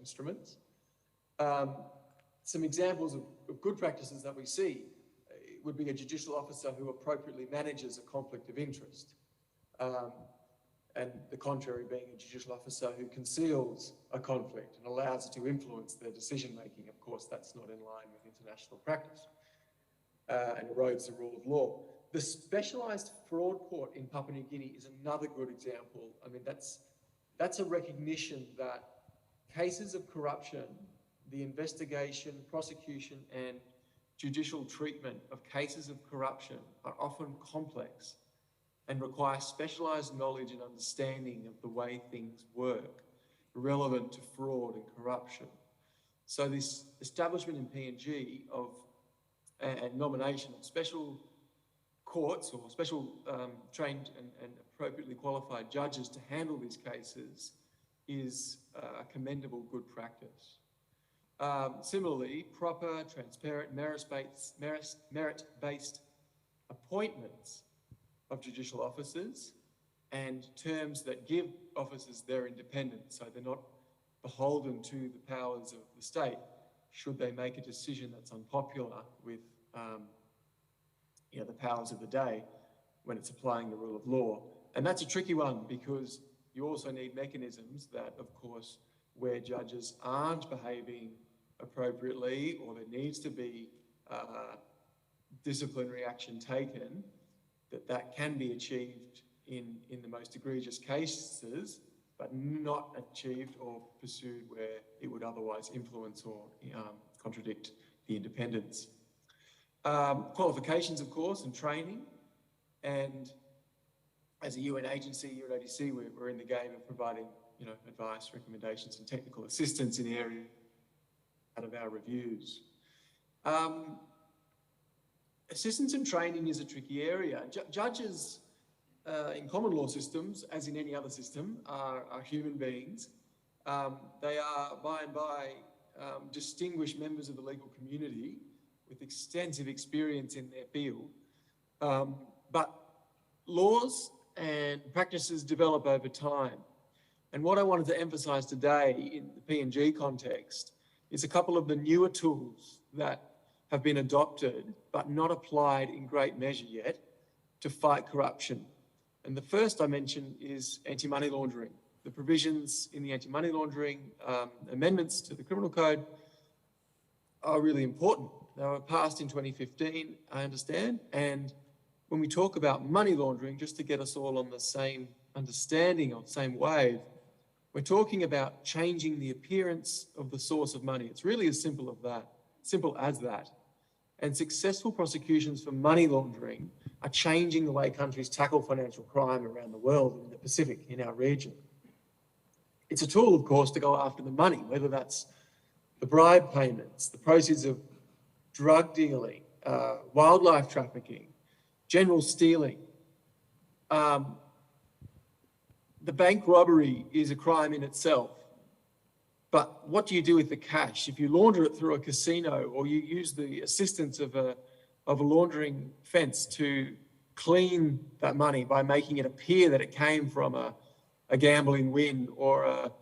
instruments. Some examples of good practices that we see would be a judicial officer who appropriately manages a conflict of interest, and the contrary being a judicial officer who conceals a conflict and allows it to influence their decision-making. Of course, that's not in line with international practice and erodes the rule of law. The specialised fraud court in Papua New Guinea is another good example. I mean, that's a recognition that cases of corruption, the investigation, prosecution, and judicial treatment of cases of corruption are often complex and require specialised knowledge and understanding of the way things work, relevant to fraud and corruption. So this establishment in PNG and nomination of special courts or special trained and appropriately qualified judges to handle these cases is a commendable good practice. Similarly, proper, transparent, merit-based appointments of judicial officers and terms that give officers their independence, so they're not beholden to the powers of the state should they make a decision that's unpopular with the powers of the day when it's applying the rule of law. And that's a tricky one because you also need mechanisms that, of course, where judges aren't behaving appropriately or there needs to be disciplinary action taken, that can be achieved in the most egregious cases, but not achieved or pursued where it would otherwise influence or contradict the independence. Qualifications, of course, and training. And as a UN agency, UNODC, we're in the game of providing, advice, recommendations, and technical assistance in the area out of our reviews. Assistance and training is a tricky area. Judges in common law systems, as in any other system, are human beings. They are by and by distinguished members of the legal community with extensive experience in their field. But laws and practices develop over time. And what I wanted to emphasise today in the PNG context is a couple of the newer tools that have been adopted but not applied in great measure yet to fight corruption. And the first I mentioned is anti-money laundering. The provisions in the anti-money laundering amendments to the criminal code are really important. They were passed in 2015, I understand. And when we talk about money laundering, just to get us all on the same understanding or same wave, we're talking about changing the appearance of the source of money. It's really as simple as that. And successful prosecutions for money laundering are changing the way countries tackle financial crime around the world, in the Pacific, in our region. It's a tool, of course, to go after the money, whether that's the bribe payments, the proceeds of drug dealing, wildlife trafficking, general stealing. The bank robbery is a crime in itself. But what do you do with the cash? If you launder it through a casino or you use the assistance of a laundering fence to clean that money by making it appear that it came from a gambling win, or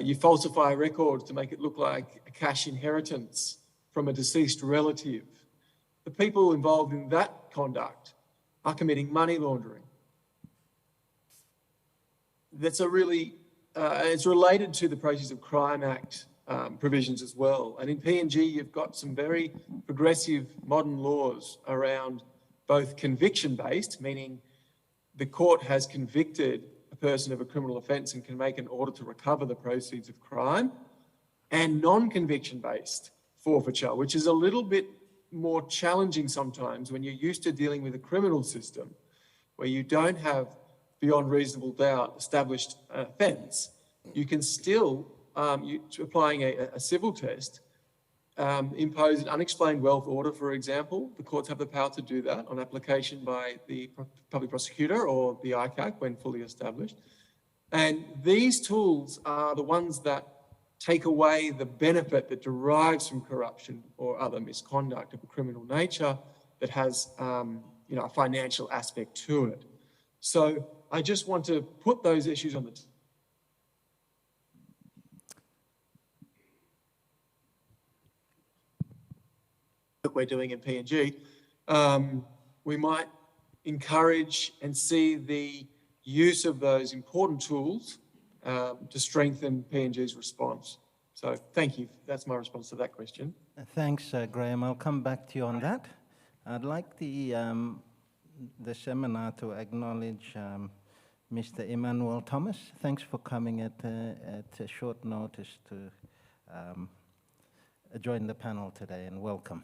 you falsify records to make it look like a cash inheritance from a deceased relative, the people involved in that conduct are committing money laundering. That's a really it's related to the Proceeds of Crime Act provisions as well. And in PNG, you've got some very progressive modern laws around both conviction-based, meaning the court has convicted a person of a criminal offence and can make an order to recover the proceeds of crime, and non-conviction-based forfeiture, which is a little bit more challenging sometimes when you're used to dealing with a criminal system where you don't have beyond reasonable doubt established offence. You can still, applying a civil test, impose an unexplained wealth order, for example. The courts have the power to do that on application by the public prosecutor or the ICAC when fully established. And these tools are the ones that take away the benefit that derives from corruption or other misconduct of a criminal nature that has a financial aspect to it. So I just want to put those issues on the work we're doing in PNG, we might encourage and see the use of those important tools to strengthen PNG's response. So thank you. That's my response to that question. Thanks, Graeme. I'll come back to you on that. I'd like the seminar to acknowledge Mr. Emmanuel Thomas. Thanks for coming at a short notice to join the panel today, and welcome.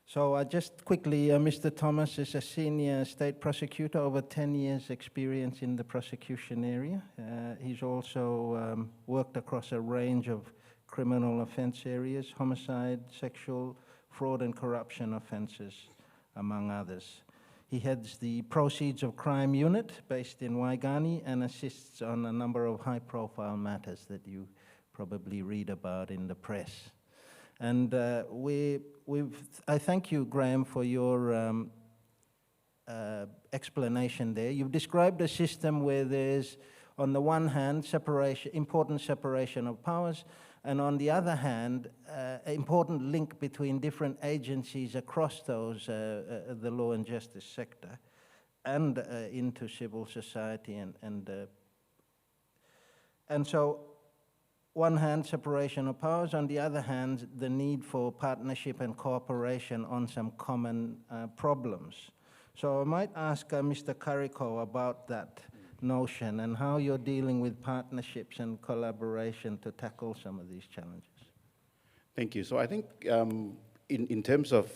So just quickly, Mr. Thomas is a senior state prosecutor, over 10 years experience in the prosecution area. He's also worked across a range of criminal offense areas, homicide, sexual, fraud and corruption offenses, among others. He heads the Proceeds of Crime Unit based in Waigani and assists on a number of high-profile matters that you probably read about in the press. And I thank you, Graeme, for your explanation there. You've described a system where there's, on the one hand, important separation of powers, and on the other hand, an important link between different agencies across those, the law and justice sector, and into civil society. And so, one hand, separation of powers, on the other hand, the need for partnership and cooperation on some common problems. So I might ask Mr. Kariko about that notion and how you're dealing with partnerships and collaboration to tackle some of these challenges. Thank you. So I think in terms of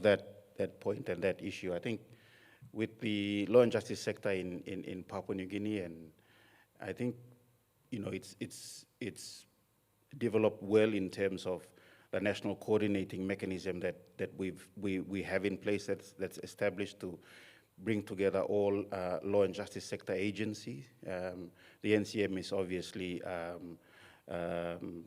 that point and that issue, I think with the law and justice sector in Papua New Guinea, and I think it's developed well in terms of the national coordinating mechanism that we have in place that's established to bring together all law and justice sector agencies. The NCM is obviously an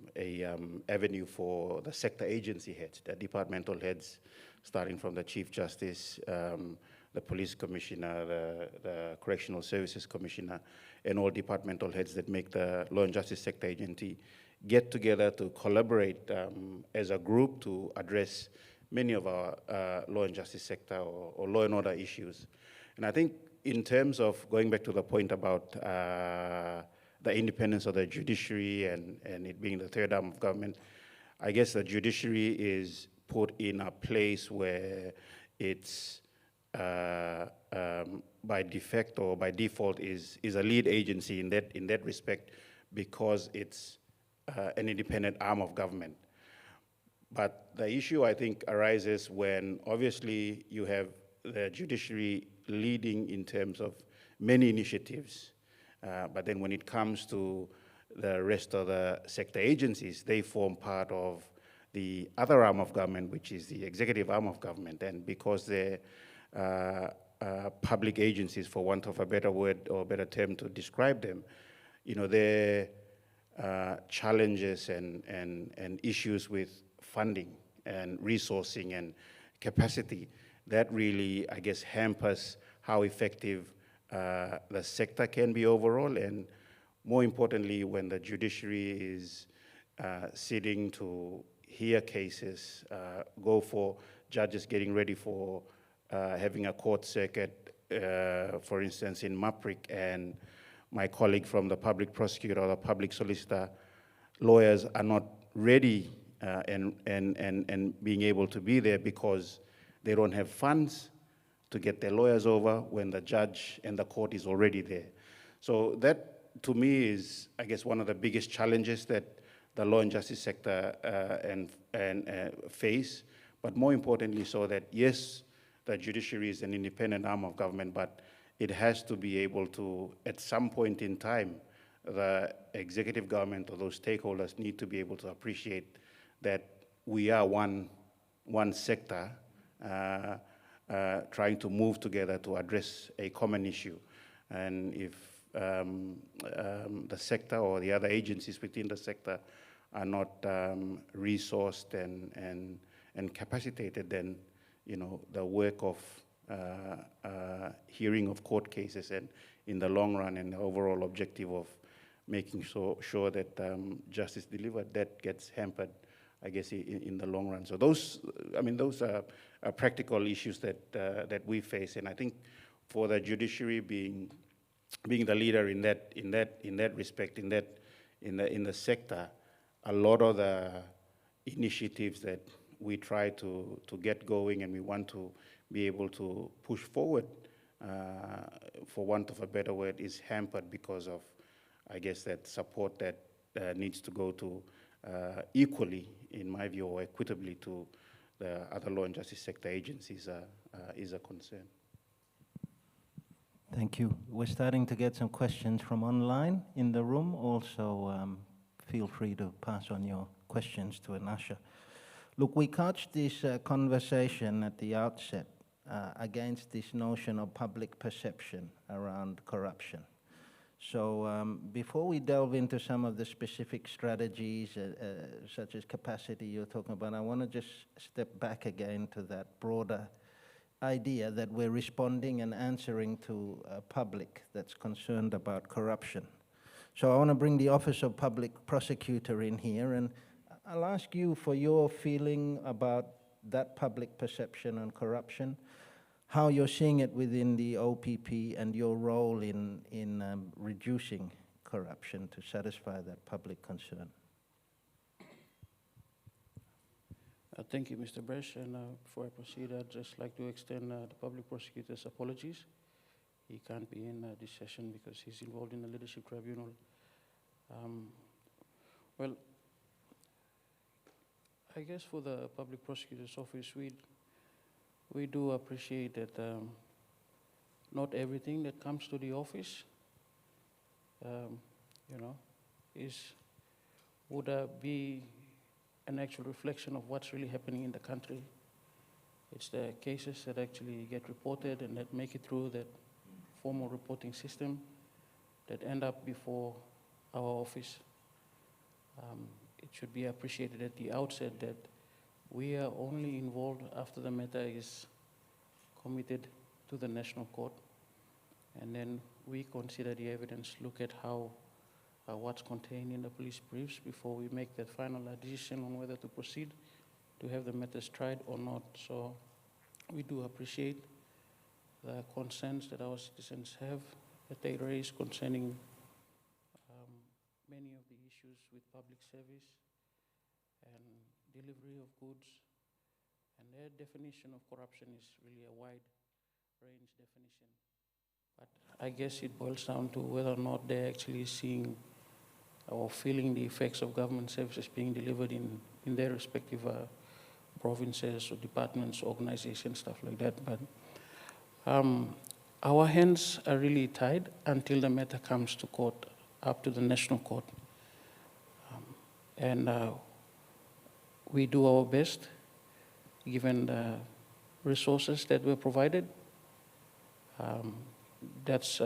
avenue for the sector agency heads, the departmental heads, starting from the Chief Justice, the Police Commissioner, the Correctional Services Commissioner, and all departmental heads that make the law and justice sector agency get together to collaborate as a group to address many of our law and justice sector or law and order issues. And I think in terms of going back to the point about the independence of the judiciary and it being the third arm of government, I guess the judiciary is put in a place where it's by defect or by default is a lead agency in that respect, because it's an independent arm of government. But the issue, I think, arises when obviously you have the judiciary leading in terms of many initiatives, but then when it comes to the rest of the sector agencies, they form part of the other arm of government, which is the executive arm of government. And because they're public agencies, for want of a better word or better term to describe them, their challenges and issues with funding and resourcing and capacity, that really, I guess, hampers how effective the sector can be overall. And more importantly, when the judiciary is sitting to hear cases, go for judges getting ready for having a court circuit, for instance, in MAPRIC, and my colleague from the public prosecutor or the public solicitor, lawyers are not ready and being able to be there because they don't have funds to get their lawyers over when the judge and the court is already there. So that, to me, is, I guess, one of the biggest challenges that the law and justice sector face, but more importantly so that, yes, the judiciary is an independent arm of government, but it has to be able to, at some point in time, the executive government or those stakeholders need to be able to appreciate that we are one sector trying to move together to address a common issue. And if the sector or the other agencies within the sector are not resourced and capacitated, then the work of hearing of court cases and in the long run and the overall objective of making sure that justice delivered, that gets hampered I guess, in the long run. So those, I mean, those are practical issues that we face, and I think for the judiciary being the leader in that respect, in the sector, a lot of the initiatives that we try to get going and we want to be able to push forward, for want of a better word, is hampered because of, I guess, that support that needs to go to equally, in my view, or equitably to the other law and justice sector agencies is a concern. Thank you. We're starting to get some questions from online in the room. Also, feel free to pass on your questions to Anasha. Look, we couched this conversation at the outset against this notion of public perception around corruption. So before we delve into some of the specific strategies, such as capacity you're talking about, I want to just step back again to that broader idea that we're responding and answering to a public that's concerned about corruption. So I want to bring the Office of Public Prosecutor in here, and I'll ask you for your feeling about that public perception on corruption, how you're seeing it within the OPP, and your role in reducing corruption to satisfy that public concern. Thank you, Mr. Brash. And before I proceed, I'd just like to extend the public prosecutor's apologies. He can't be in this session because he's involved in the leadership tribunal. Well, I guess for the public prosecutor's office, we do appreciate that not everything that comes to the office, would be an actual reflection of what's really happening in the country. It's the cases that actually get reported and that make it through that formal reporting system that end up before our office. It should be appreciated at the outset that we are only involved after the matter is committed to the National Court, and then we consider the evidence, look at how what's contained in the police briefs before we make that final decision on whether to proceed to have the matters tried or not. So we do appreciate the concerns that our citizens have, that they raise concerning many of the issues with public service and delivery of goods. And their definition of corruption is really a wide range definition. But I guess it boils down to whether or not they're actually seeing or feeling the effects of government services being delivered in their respective provinces or departments, organizations, stuff like that. But our hands are really tied until the matter comes to court, up to the National Court. And we do our best, given the resources that were provided. That's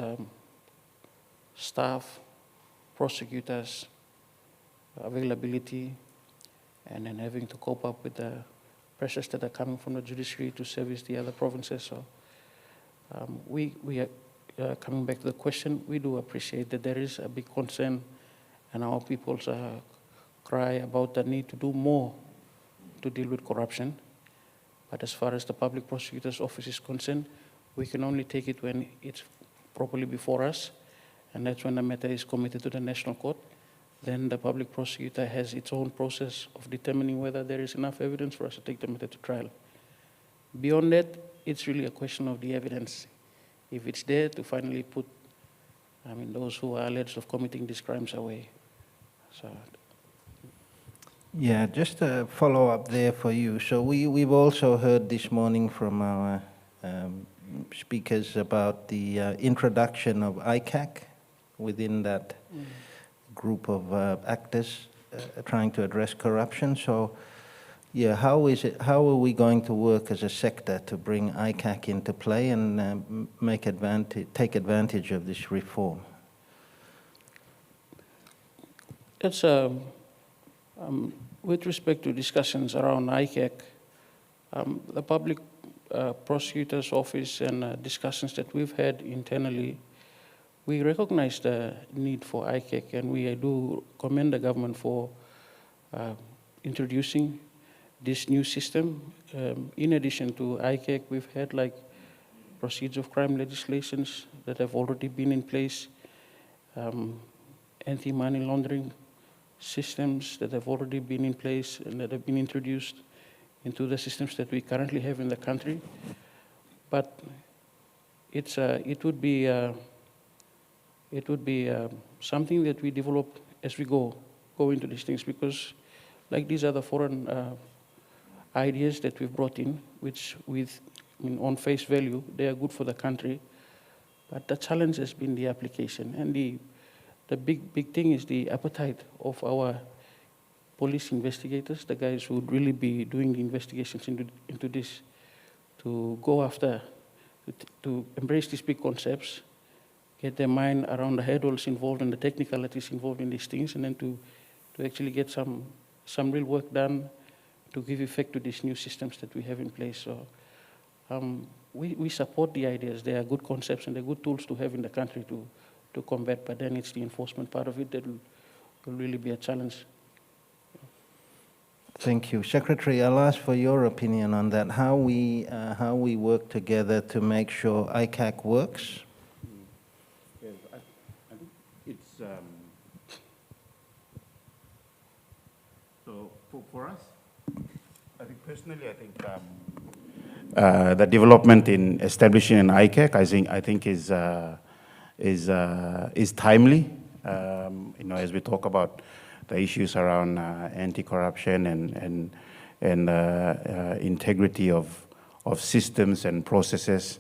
staff, prosecutors, availability, and then having to cope up with the pressures that are coming from the judiciary to service the other provinces. So we are coming back to the question, we do appreciate that there is a big concern and our people's cry about the need to do more to deal with corruption. But as far as the public prosecutor's office is concerned, we can only take it when it's properly before us, and that's when the matter is committed to the National Court. Then the public prosecutor has its own process of determining whether there is enough evidence for us to take the matter to trial. Beyond that, it's really a question of the evidence. If it's there to finally put, those who are alleged of committing these crimes away. So. Yeah, just a follow up there for you. So we've also heard this morning from our speakers about the introduction of ICAC within that group of actors trying to address corruption. So, yeah, how are we going to work as a sector to bring ICAC into play and take advantage of this reform? It's with respect to discussions around ICAC, the public prosecutor's office and discussions that we've had internally, we recognize the need for ICAC, and we do commend the government for introducing this new system. In addition to ICAC, we've had like proceeds of crime legislations that have already been in place, anti-money laundering systems that have already been in place and that have been introduced into the systems that we currently have in the country. But it would be something that we develop as we go into these things, because like these are the foreign ideas that we've brought in, which on face value, they are good for the country. But the challenge has been the application. And the big thing is the appetite of our police investigators, the guys who would really be doing the investigations into this, to go after, to embrace these big concepts, get their mind around the hurdles involved and the technicalities involved in these things, and then to actually get some real work done to give effect to these new systems that we have in place. So we support the ideas. They are good concepts and they're good tools to have in the country to combat, but then it's the enforcement part of it that will really be a challenge. Thank you. Secretary, I'll ask for your opinion on that, how we work together to make sure ICAC works. Yes, I think it's, so for us, I think personally, the development in establishing an ICAC, I think is timely. As we talk about the issues around anti-corruption and integrity of systems and processes,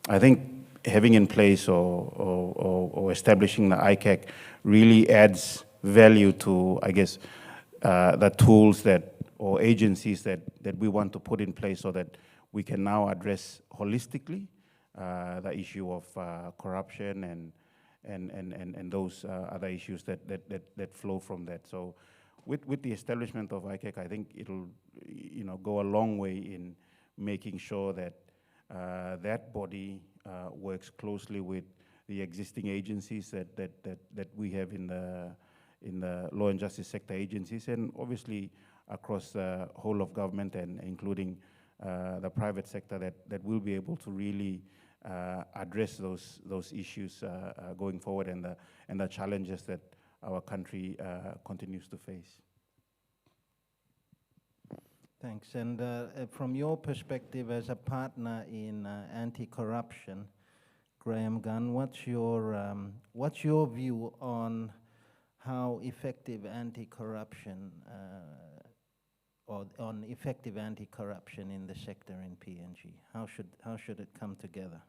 I think having in place or establishing the ICAC really adds value to, I guess, the tools or agencies that we want to put in place so that we can now address holistically the issue of corruption and those other issues that flow from that. So with the establishment of ICAC, I think it'll go a long way in making sure that that body works closely with the existing agencies that we have in the law and justice sector agencies, and obviously across the whole of government and including the private sector that will be able to really address those issues going forward and the challenges that our country continues to face. Thanks. And from your perspective as a partner in anti-corruption, Graeme, Gunn, what's your view on how effective anti-corruption or on effective anti-corruption in the sector in PNG? How should it come together?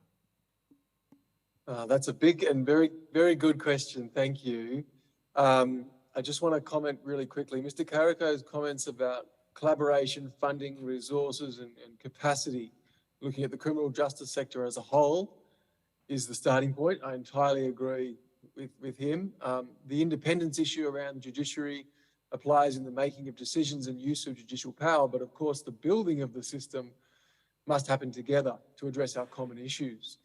That's a big and very, very good question. Thank you. I just want to comment really quickly. Mr. Kariko's comments about collaboration, funding, resources, and capacity, looking at the criminal justice sector as a whole, is the starting point. I entirely agree with him. The independence issue around the judiciary applies in the making of decisions and use of judicial power, but of course the building of the system must happen together to address our common issues.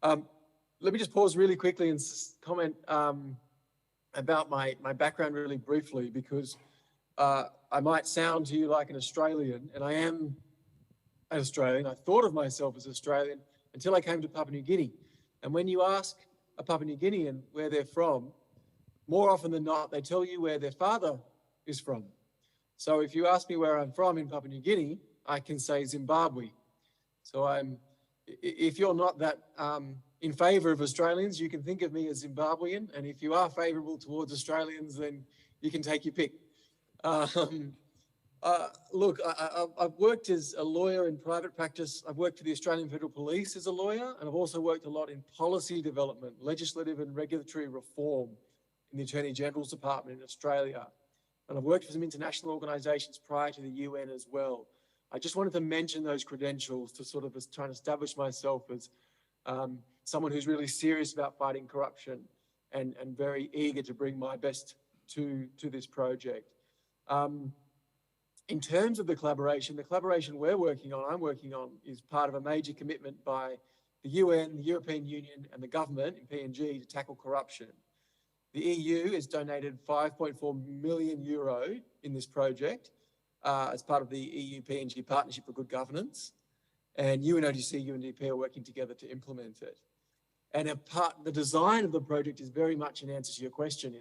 Let me just pause really quickly and comment about my background really briefly, because I might sound to you like an Australian, and I am an Australian. I thought of myself as Australian until I came to Papua New Guinea. And when you ask a Papua New Guinean where they're from, more often than not, they tell you where their father is from. So if you ask me where I'm from in Papua New Guinea, I can say Zimbabwe. So if you're not that in favour of Australians, you can think of me as Zimbabwean. And if you are favourable towards Australians, then you can take your pick. Look, I've worked as a lawyer in private practice. I've worked for the Australian Federal Police as a lawyer, and I've also worked a lot in policy development, legislative and regulatory reform in the Attorney General's Department in Australia. And I've worked for some international organisations prior to the UN as well. I just wanted to mention those credentials to sort of try and establish myself as someone who's really serious about fighting corruption and very eager to bring my best to this project. In terms of the collaboration we're working on, I'm working on, is part of a major commitment by the UN, the European Union and the government in PNG to tackle corruption. The EU has donated €5.4 million in this project, as part of the EU PNG Partnership for Good Governance, and UNODC, UNDP are working together to implement it. And the design of the project is very much in answer to your question.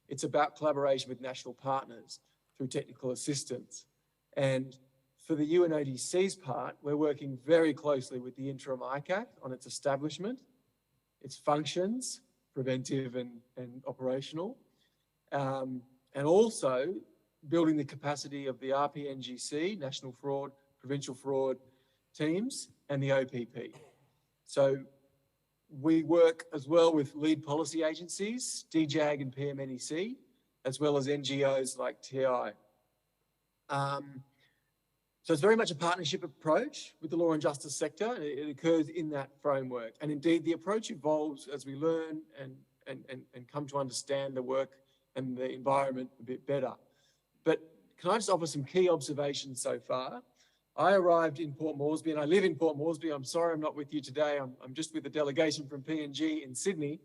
It's about collaboration with national partners through technical assistance. And for the UNODC's part, we're working very closely with the interim ICAC on its establishment, its functions, preventive and operational, and also building the capacity of the RPNGC, National Fraud, Provincial Fraud teams, and the OPP. So we work as well with lead policy agencies, DJAG and PMNEC, as well as NGOs like TI. So it's very much a partnership approach with the law and justice sector, and it occurs in that framework. And indeed, the approach evolves as we learn and come to understand the work and the environment a bit better. But can I just offer some key observations so far? I arrived in Port Moresby, and I live in Port Moresby. I'm sorry I'm not with you today. I'm just with a delegation from PNG in Sydney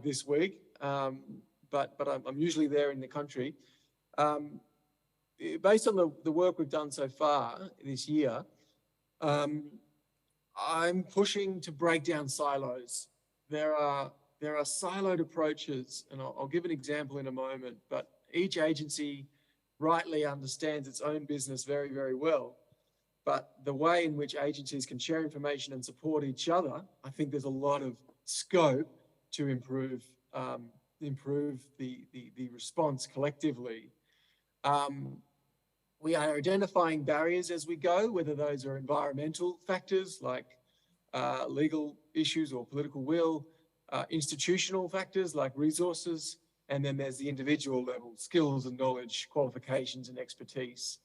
this week, but I'm usually there in the country. Based on the work we've done so far this year, I'm pushing to break down silos. There are siloed approaches, and I'll give an example in a moment, but each agency rightly understands its own business very, very well. But the way in which agencies can share information and support each other, I think there's a lot of scope to improve the response collectively. We are identifying barriers as we go, whether those are environmental factors like legal issues or political will, institutional factors like resources, and then there's the individual level, skills and knowledge, qualifications and expertise.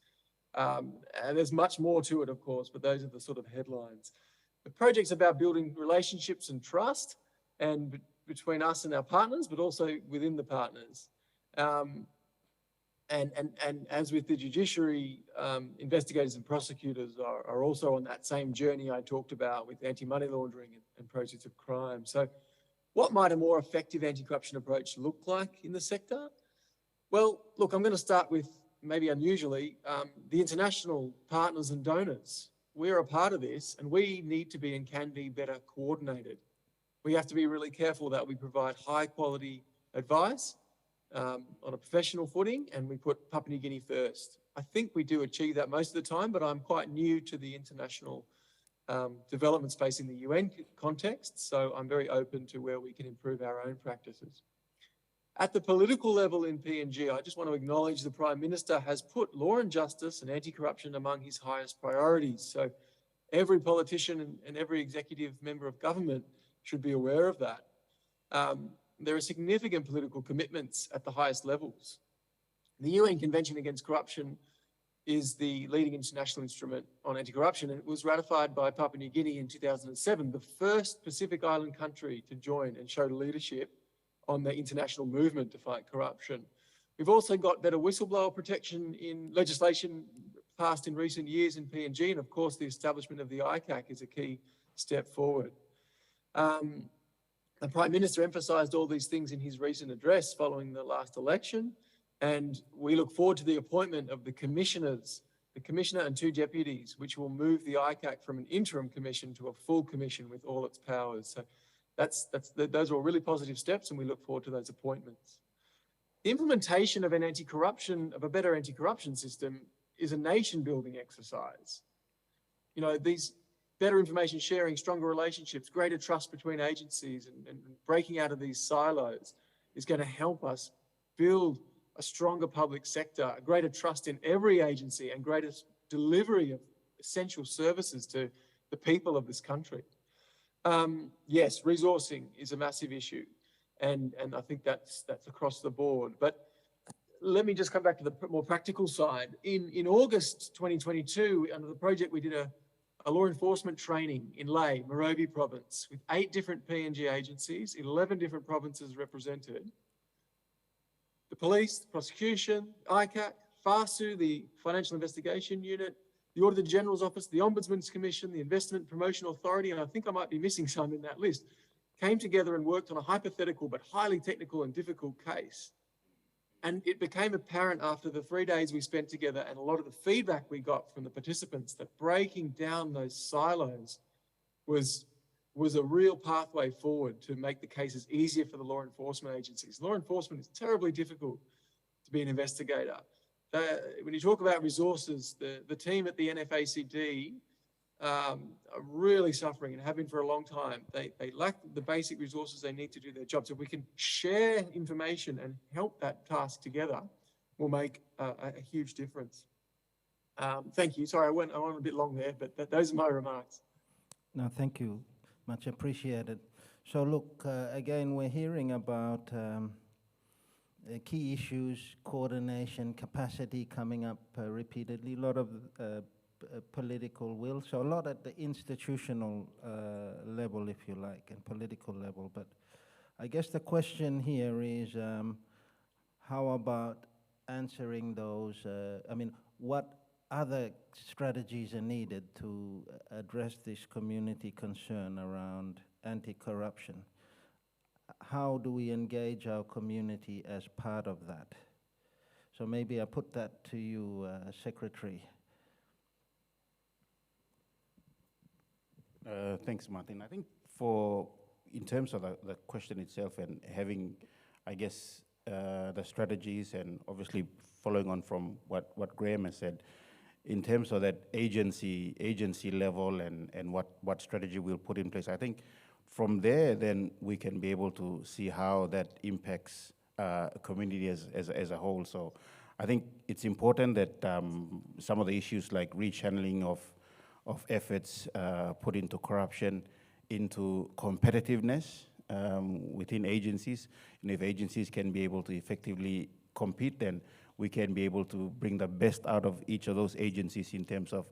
And there's much more to it, of course, but those are the sort of headlines. The project's about building relationships and trust, and between us and our partners, but also within the partners. And as with the judiciary, investigators and prosecutors are also on that same journey I talked about with anti-money laundering and proceeds of crime. So what might a more effective anti-corruption approach look like in the sector? Well, look, I'm going to start with, maybe unusually, the international partners and donors. We're a part of this, and we need to be and can be better coordinated. We have to be really careful that we provide high quality advice on a professional footing, and we put Papua New Guinea first. I think we do achieve that most of the time, but I'm quite new to the international development space in the UN context, so I'm very open to where we can improve our own practices. At the political level in PNG, I just want to acknowledge the Prime Minister has put law and justice and anti-corruption among his highest priorities. So every politician and every executive member of government should be aware of that. There are significant political commitments at the highest levels. The UN Convention Against Corruption is the leading international instrument on anti-corruption, and it was ratified by Papua New Guinea in 2007, the first Pacific Island country to join and show leadership on the international movement to fight corruption. We've also got better whistleblower protection in legislation passed in recent years in PNG, and of course the establishment of the ICAC is a key step forward. The Prime Minister emphasised all these things in his recent address following the last election, and we look forward to the appointment of the commissioners, the commissioner and 2 deputies, which will move the ICAC from an interim commission to a full commission with all its powers. So those are all really positive steps, and we look forward to those appointments. The implementation of a better anti-corruption system is a nation-building exercise. You know, these better information sharing, stronger relationships, greater trust between agencies, and breaking out of these silos is going to help us build a stronger public sector, a greater trust in every agency, and greater delivery of essential services to the people of this country. Yes, resourcing is a massive issue, and I think that's across the board. But let me just come back to the more practical side. In August 2022, under the project, we did a law enforcement training in Lae, Morobe province, with 8 different PNG agencies, 11 different provinces represented. The police, the prosecution, ICAC, FASU, the Financial Investigation Unit, the Auditor General's Office, the Ombudsman's Commission, the Investment Promotion Authority, and I think I might be missing some in that list, came together and worked on a hypothetical but highly technical and difficult case. And it became apparent after the 3 days we spent together and a lot of the feedback we got from the participants that breaking down those silos was a real pathway forward to make the cases easier for the law enforcement agencies. Law enforcement is terribly difficult to be an investigator. When you talk about resources, the team at the NFACD are really suffering and have been for a long time. They lack the basic resources they need to do their jobs. If we can share information and help that task together, will make a huge difference. Thank you. Sorry, I went a bit long there, but those are my remarks. No, thank you. Much appreciated. So look, again, we're hearing about key issues, coordination, capacity coming up repeatedly, a lot of political will, so a lot at the institutional level, if you like, and political level. But I guess the question here is, how about answering those, what other strategies are needed to address this community concern around anti-corruption? How do we engage our community as part of that? So maybe I put that to you, Secretary. Thanks, Martin. I think in terms of the question itself and having, I guess, the strategies and obviously following on from what Graeme has said, in terms of that agency level and what strategy we'll put in place, I think from there then we can be able to see how that impacts a community as a whole. So I think it's important that some of the issues like rechanneling of efforts put into corruption, into competitiveness within agencies, and if agencies can be able to effectively compete, then we can be able to bring the best out of each of those agencies in terms of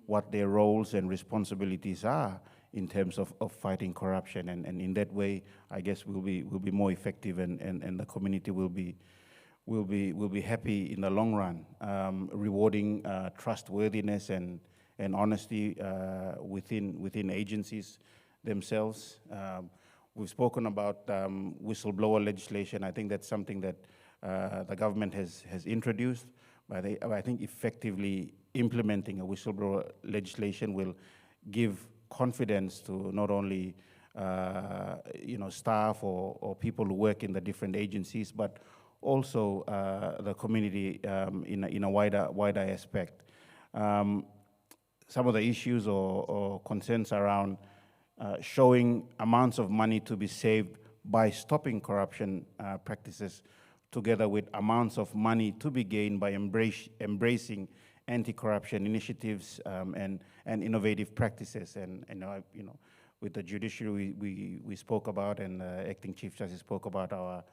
what their roles and responsibilities are in terms of fighting corruption. And in that way, I guess we'll be more effective and the community will be happy in the long run, rewarding trustworthiness and honesty within agencies themselves. We've spoken about whistleblower legislation. I think that's something that the government has introduced, but I think effectively implementing a whistleblower legislation will give confidence to not only staff or people who work in the different agencies, but also the community in a wider aspect. Some of the issues or concerns around showing amounts of money to be saved by stopping corruption practices, together with amounts of money to be gained by embracing anti-corruption initiatives and innovative practices. And with the Judiciary, we spoke about, and Acting Chief Justice spoke about our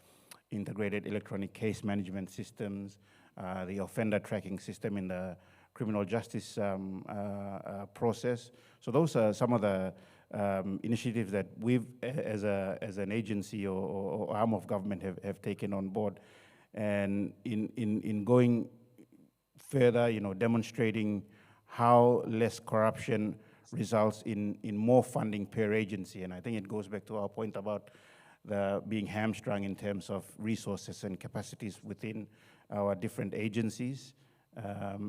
integrated electronic case management systems, the offender tracking system in the criminal justice process. So those are some of the initiatives that we've, as an agency or arm of government, have taken on board. And in going further, demonstrating how less corruption results in more funding per agency. And I think it goes back to our point about being hamstrung in terms of resources and capacities within our different agencies,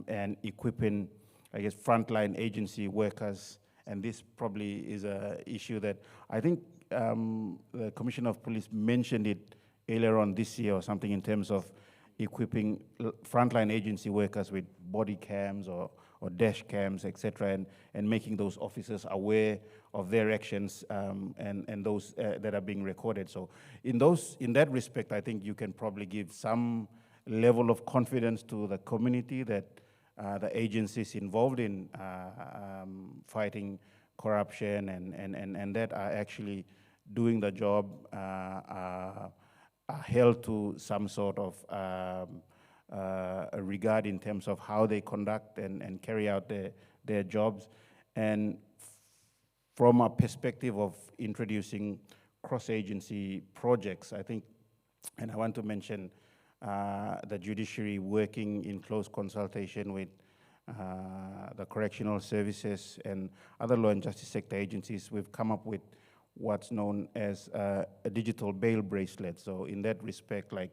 and equipping, I guess, frontline agency workers. And this probably is an issue that I think the Commissioner of Police mentioned it earlier on this year or something, in terms of equipping frontline agency workers with body cams or dash cams, etc., and making those officers aware of their actions and those that are being recorded. So in that respect, I think you can probably give some level of confidence to the community that the agencies involved in fighting corruption and that are actually doing the job are held to some sort of regard in terms of how they conduct and carry out their jobs. And from a perspective of introducing cross-agency projects, I think, and I want to mention the Judiciary working in close consultation with the correctional services and other law and justice sector agencies, we've come up with what's known as a digital bail bracelet. So in that respect, like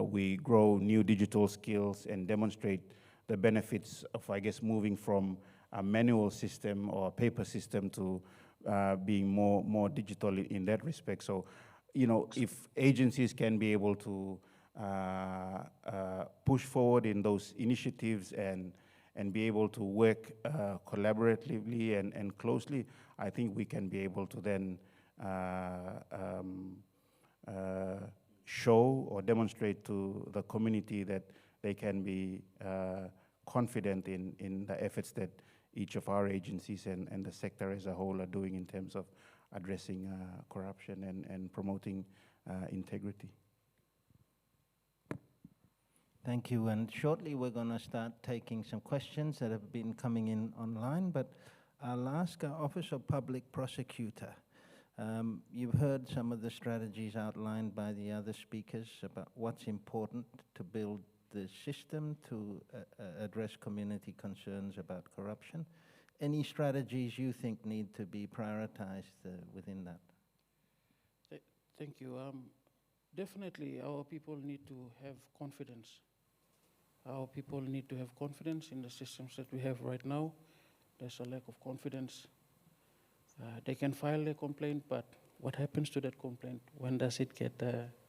we grow new digital skills and demonstrate the benefits of, I guess, moving from a manual system or a paper system to being more digital in that respect. So, you know, if agencies can be able to push forward in those initiatives and be able to work collaboratively and closely, I think we can be able to then show or demonstrate to the community that they can be confident in the efforts that each of our agencies and the sector as a whole are doing in terms of addressing corruption and promoting integrity. Thank you, and shortly we're going to start taking some questions that have been coming in online, but I'll ask our Office of Public Prosecutor. You've heard some of the strategies outlined by the other speakers about what's important to build the system to address community concerns about corruption. Any strategies you think need to be prioritized within that? Thank you. Definitely our people need to have confidence. Our people need to have confidence in the systems that we have right now. There's a lack of confidence. They can file their complaint, but what happens to that complaint? When does it get,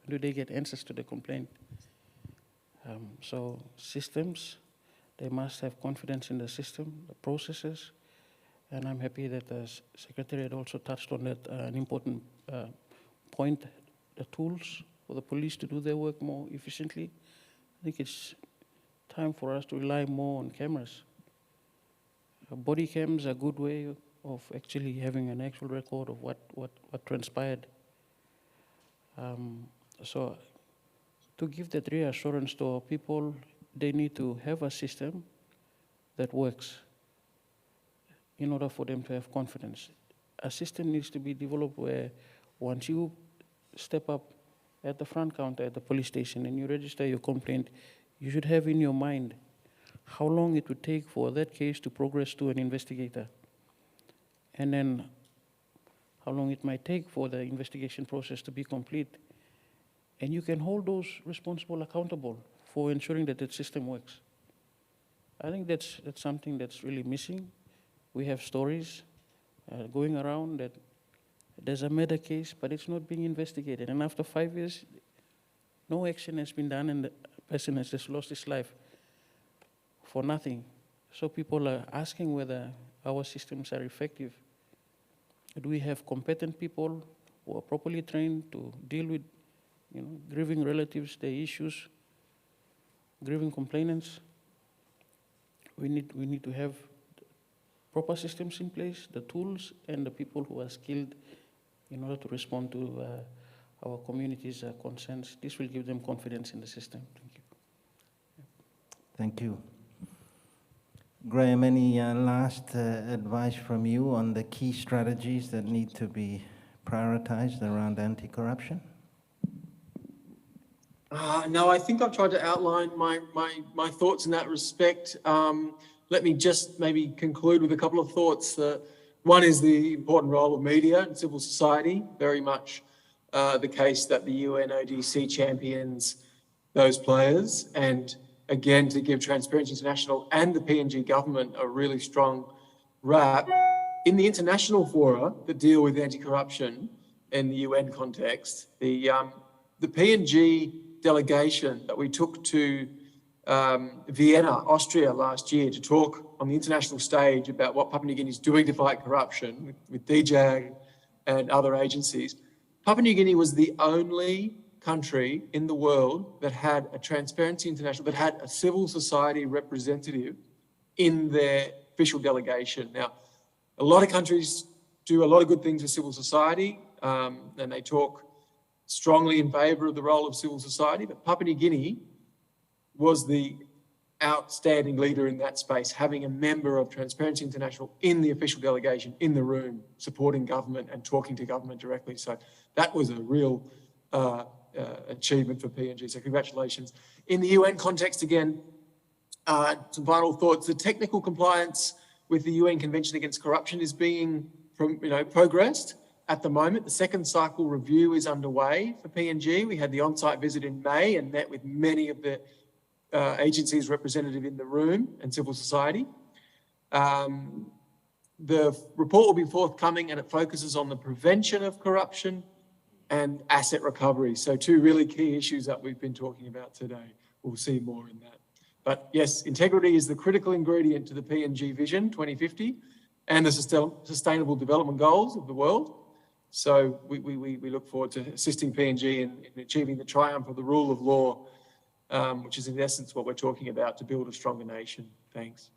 do they get answers to the complaint? So systems, they must have confidence in the system, the processes, and I'm happy that the Secretariat also touched on that, an important point, the tools for the police to do their work more efficiently. I think it's time for us to rely more on cameras. Body cams are a good way of actually having an actual record of what transpired. So to give that reassurance to our people, they need to have a system that works in order for them to have confidence. A system needs to be developed where once you step up at the front counter at the police station and you register your complaint, you should have in your mind how long it would take for that case to progress to an investigator, and then how long it might take for the investigation process to be complete. And you can hold those responsible accountable for ensuring that the system works. I think that's something that's really missing. We have stories going around that there's a murder case, but it's not being investigated. And after 5 years, no action has been done and the person has just lost his life for nothing. So people are asking whether our systems are effective. Do we have competent people who are properly trained to deal with, you know, grieving relatives, their issues, grieving complainants? We need to have proper systems in place, the tools, and the people who are skilled in order to respond to our community's concerns. This will give them confidence in the system. Thank you. Thank you. Graeme, any last advice from you on the key strategies that need to be prioritized around anti-corruption? No, I think I've tried to outline my thoughts in that respect. Let me just maybe conclude with a couple of thoughts. One is the important role of media and civil society, very much the case that the UNODC champions those players, and again, to give Transparency International and the PNG government a really strong rap. In the international fora that deal with anti-corruption in the UN context, the PNG delegation that we took to Vienna, Austria last year to talk on the international stage about what Papua New Guinea is doing to fight corruption with DJAG and other agencies. Papua New Guinea was the only country in the world that had a Transparency International, that had a civil society representative in their official delegation. Now, a lot of countries do a lot of good things with civil society, and they talk strongly in favour of the role of civil society, but Papua New Guinea was the outstanding leader in that space, having a member of Transparency International in the official delegation, in the room, supporting government and talking to government directly. So that was a real achievement for PNG, so congratulations. In the UN context, again, some final thoughts. The technical compliance with the UN Convention Against Corruption is being progressed. at the moment. The second cycle review is underway for PNG. We had the on-site visit in May and met with many of the agencies representative in the room and civil society. The report will be forthcoming and it focuses on the prevention of corruption and asset recovery. So two really key issues that we've been talking about today. We'll see more in that. But yes, integrity is the critical ingredient to the PNG Vision 2050 and the Sustainable Development Goals of the world. So we look forward to assisting PNG in achieving the triumph of the rule of law, which is in essence what we're talking about to build a stronger nation. Thanks.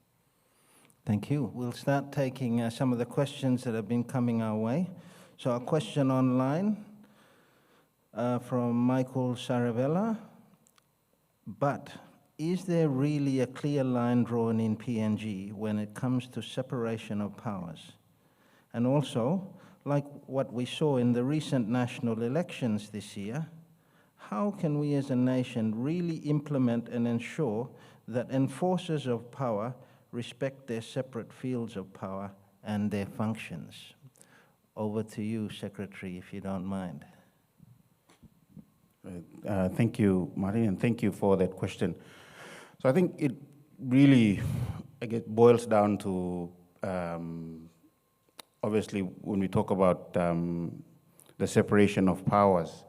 Thank you. We'll start taking some of the questions that have been coming our way. So a question online from Michael Saravella. But is there really a clear line drawn in PNG when it comes to separation of powers? And also, like what we saw in the recent national elections this year, how can we as a nation really implement and ensure that enforcers of power respect their separate fields of power and their functions? Over to you, Secretary, if you don't mind. Thank you, Martin, and thank you for that question. So I think it really, I guess, boils down to, obviously, when we talk about the separation of powers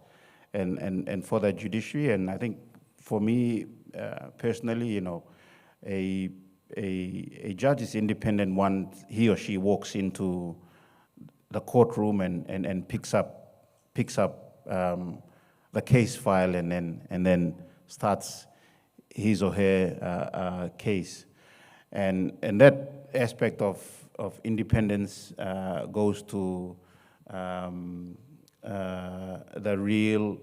and for the judiciary, and I think for me personally, you know, a judge is independent once he or she walks into the courtroom and picks up the case file and then starts his or her case, and that aspect of independence goes to the real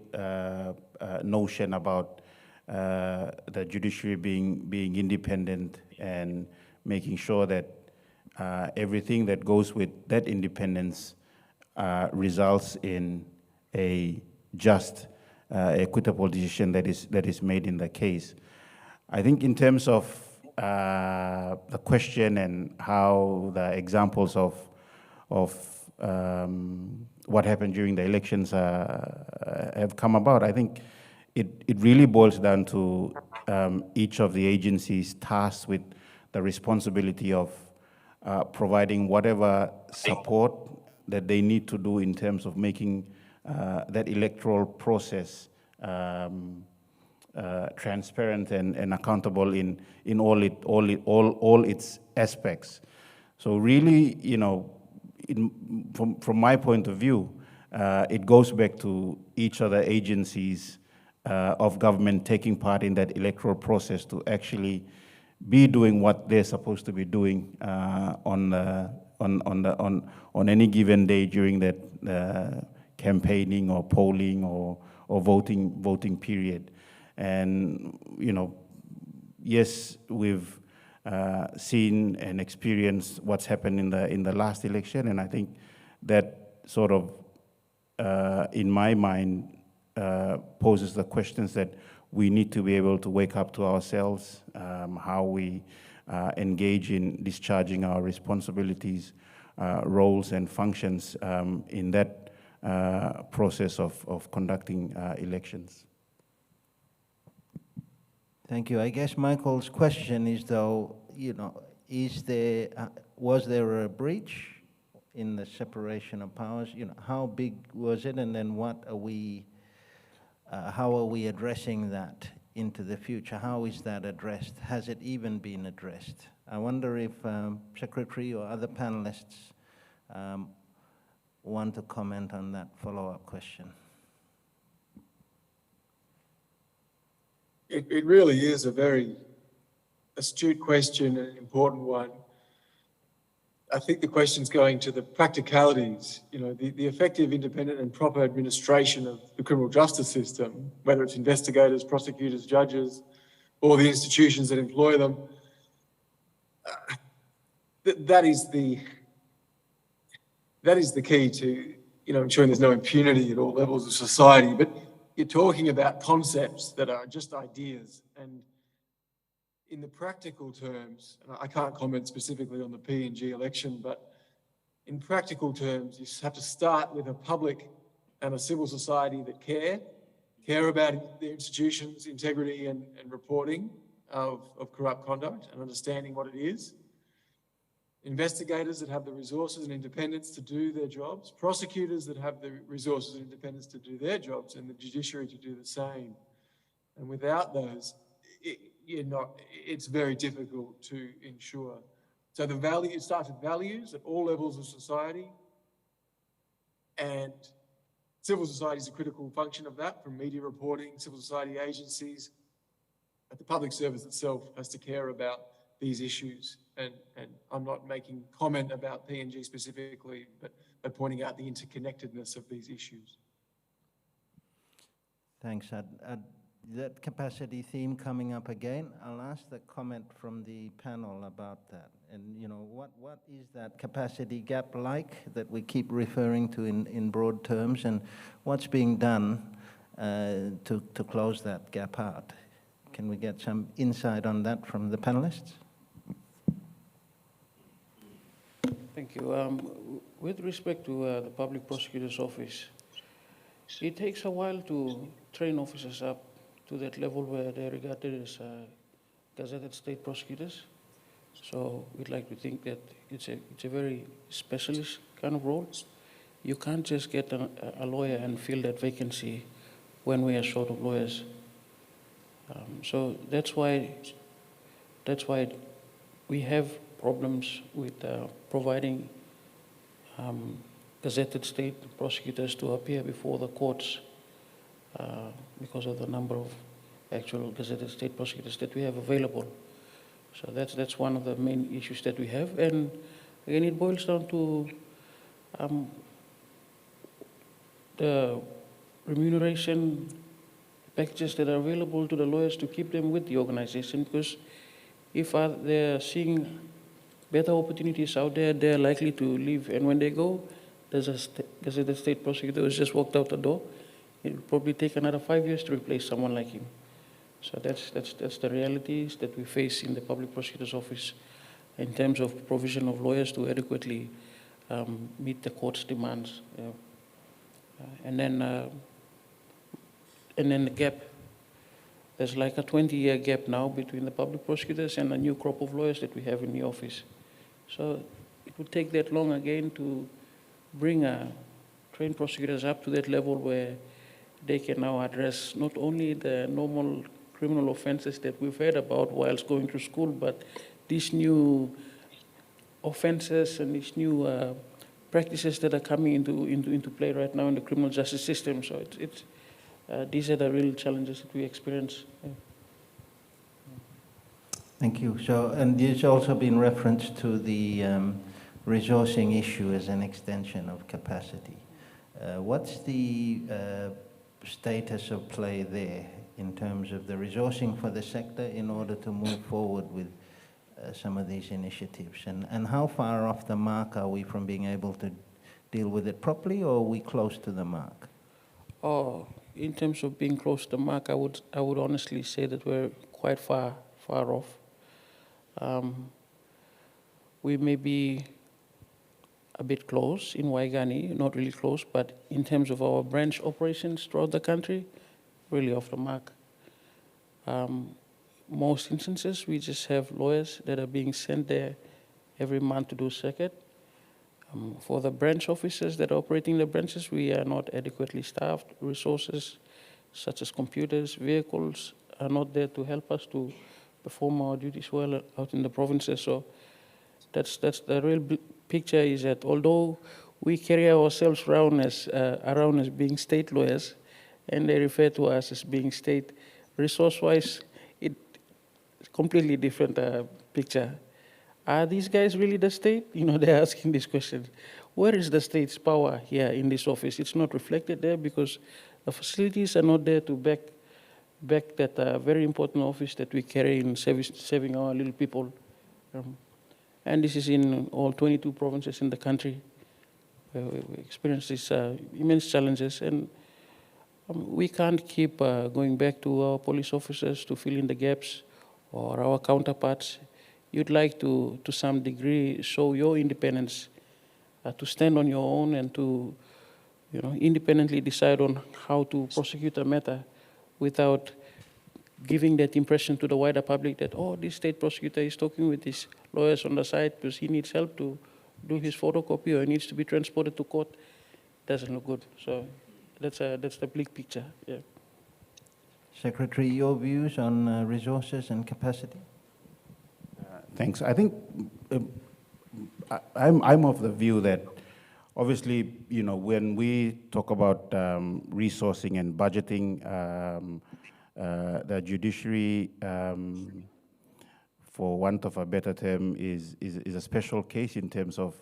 notion about the judiciary being independent and making sure that everything that goes with that independence results in a just, equitable decision that is made in the case. I think in terms of the question and how the examples of what happened during the elections have come about, I think it really boils down to each of the agencies tasked with the responsibility of providing whatever support that they need to do in terms of making that electoral process transparent and accountable in all its aspects. So really, you know, from my point of view, it goes back to each of the agencies of government taking part in that electoral process to actually be doing what they're supposed to be doing on any given day during that campaigning or polling or voting period. And you know, yes, we've seen and experienced what's happened in the last election, and I think that sort of, in my mind, poses the questions that we need to be able to wake up to ourselves, how we engage in discharging our responsibilities, roles and functions in that process of conducting elections. Thank you. I guess Michael's question is, though, you know, was there a breach in the separation of powers? You know, how big was it, and then what are we? How are we addressing that into the future? How is that addressed? Has it even been addressed? I wonder if Secretary or other panelists want to comment on that follow-up question. It really is a very astute question and an important one. I think the question's going to the practicalities, you know, the effective, independent and proper administration of the criminal justice system, whether it's investigators, prosecutors, judges, or the institutions that employ them. That is the key to, you know, ensuring there's no impunity at all levels of society. But you're talking about concepts that are just ideas, and in the practical terms, and I can't comment specifically on the PNG election, but in practical terms, you have to start with a public and a civil society that care about their institutions' integrity and reporting of corrupt conduct and understanding what it is. Investigators that have the resources and independence to do their jobs, prosecutors that have the resources and independence to do their jobs, and the judiciary to do the same. And without those, it's very difficult to ensure. So it starts with values at all levels of society, and civil society is a critical function of that, from media reporting, civil society agencies, but the public service itself has to care about these issues. And I'm not making comment about PNG specifically, but pointing out the interconnectedness of these issues. Thanks. That capacity theme coming up again, I'll ask the comment from the panel about that. And what is that capacity gap like that we keep referring to in broad terms, and what's being done to close that gap out? Can we get some insight on that from the panelists? Thank you. With respect to the Public Prosecutor's Office, it takes a while to train officers up to that level where they're regarded as gazetted state prosecutors. So we'd like to think that it's a very specialist kind of role. You can't just get a lawyer and fill that vacancy when we are short of lawyers. So that's why we have problems with providing gazetted state prosecutors to appear before the courts because of the number of actual gazetted state prosecutors that we have available. So that's one of the main issues that we have. And again, it boils down to the remuneration packages that are available to the lawyers to keep them with the organization, because if they're seeing better opportunities out there, they're likely to leave. And when they go, there's a gazetted state prosecutor who's just walked out the door. It will probably take another 5 years to replace someone like him. So that's the realities that we face in the Public Prosecutor's Office in terms of provision of lawyers to adequately meet the court's demands. And then the gap. There's like a 20-year gap now between the public prosecutors and the new crop of lawyers that we have in the office. So it would take that long again to bring trained prosecutors up to that level where they can now address not only the normal criminal offenses that we've heard about whilst going to school, but these new offenses and these new practices that are coming into play right now in the criminal justice system. So these are the real challenges that we experience. Thank you. So, and there's also been reference to the resourcing issue as an extension of capacity. What's the status of play there in terms of the resourcing for the sector in order to move forward with some of these initiatives? And how far off the mark are we from being able to deal with it properly, or are we close to the mark? Oh, in terms of being close to the mark, I would honestly say that we're quite far off. We may be a bit close in Waigani, not really close, but in terms of our branch operations throughout the country, really off the mark. Most instances, we just have lawyers that are being sent there every month to do circuit. For the branch officers that are operating the branches, we are not adequately staffed. Resources such as computers, vehicles are not there to help us to perform our duties well out in the provinces. So that's the real picture, is that although we carry ourselves around as being state lawyers, and they refer to us as being state, resource-wise, it's a completely different picture. Are these guys really the state? They're asking these questions. Where is the state's power here in this office? It's not reflected there because the facilities are not there to back that very important office that we carry in serving our little people. And this is in all 22 provinces in the country where we experience these immense challenges. And we can't keep going back to our police officers to fill in the gaps, or our counterparts. You'd like to some degree, show your independence to stand on your own and to, independently decide on how to prosecute a matter without giving that impression to the wider public that, oh, this state prosecutor is talking with his lawyers on the side because he needs help to do his photocopy or he needs to be transported to court. Doesn't look good. So that's the bleak picture. Yeah. Secretary, your views on resources and capacity? Thanks. I think I'm of the view that obviously, when we talk about resourcing and budgeting, the judiciary, for want of a better term, is a special case in terms of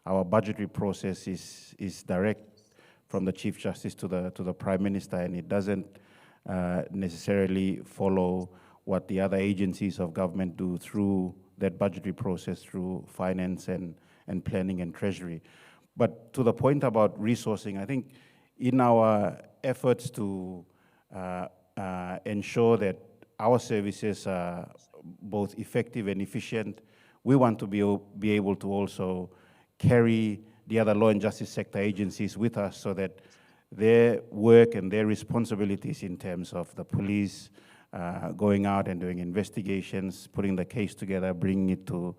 our budgetary process is direct from the Chief Justice to the Prime Minister, and it doesn't necessarily follow what the other agencies of government do through that budgetary process, through finance and planning and treasury. But to the point about resourcing, I think in our efforts to ensure that our services are both effective and efficient, we want to be able to also carry the other law and justice sector agencies with us so that their work and their responsibilities in terms of the police going out and doing investigations, putting the case together, bringing it to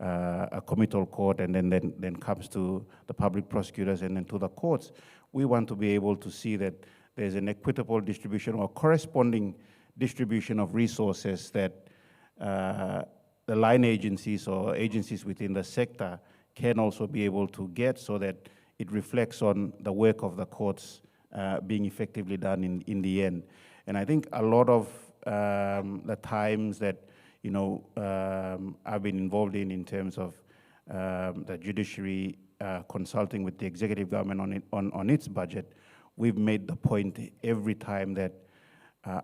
a committal court, and then comes to the public prosecutors and then to the courts. We want to be able to see that there's an equitable distribution or corresponding distribution of resources that the line agencies or agencies within the sector can also be able to get, so that it reflects on the work of the courts being effectively done in the end. And I think a lot of the times that I've been involved in terms of the judiciary consulting with the executive government on its budget, we've made the point every time that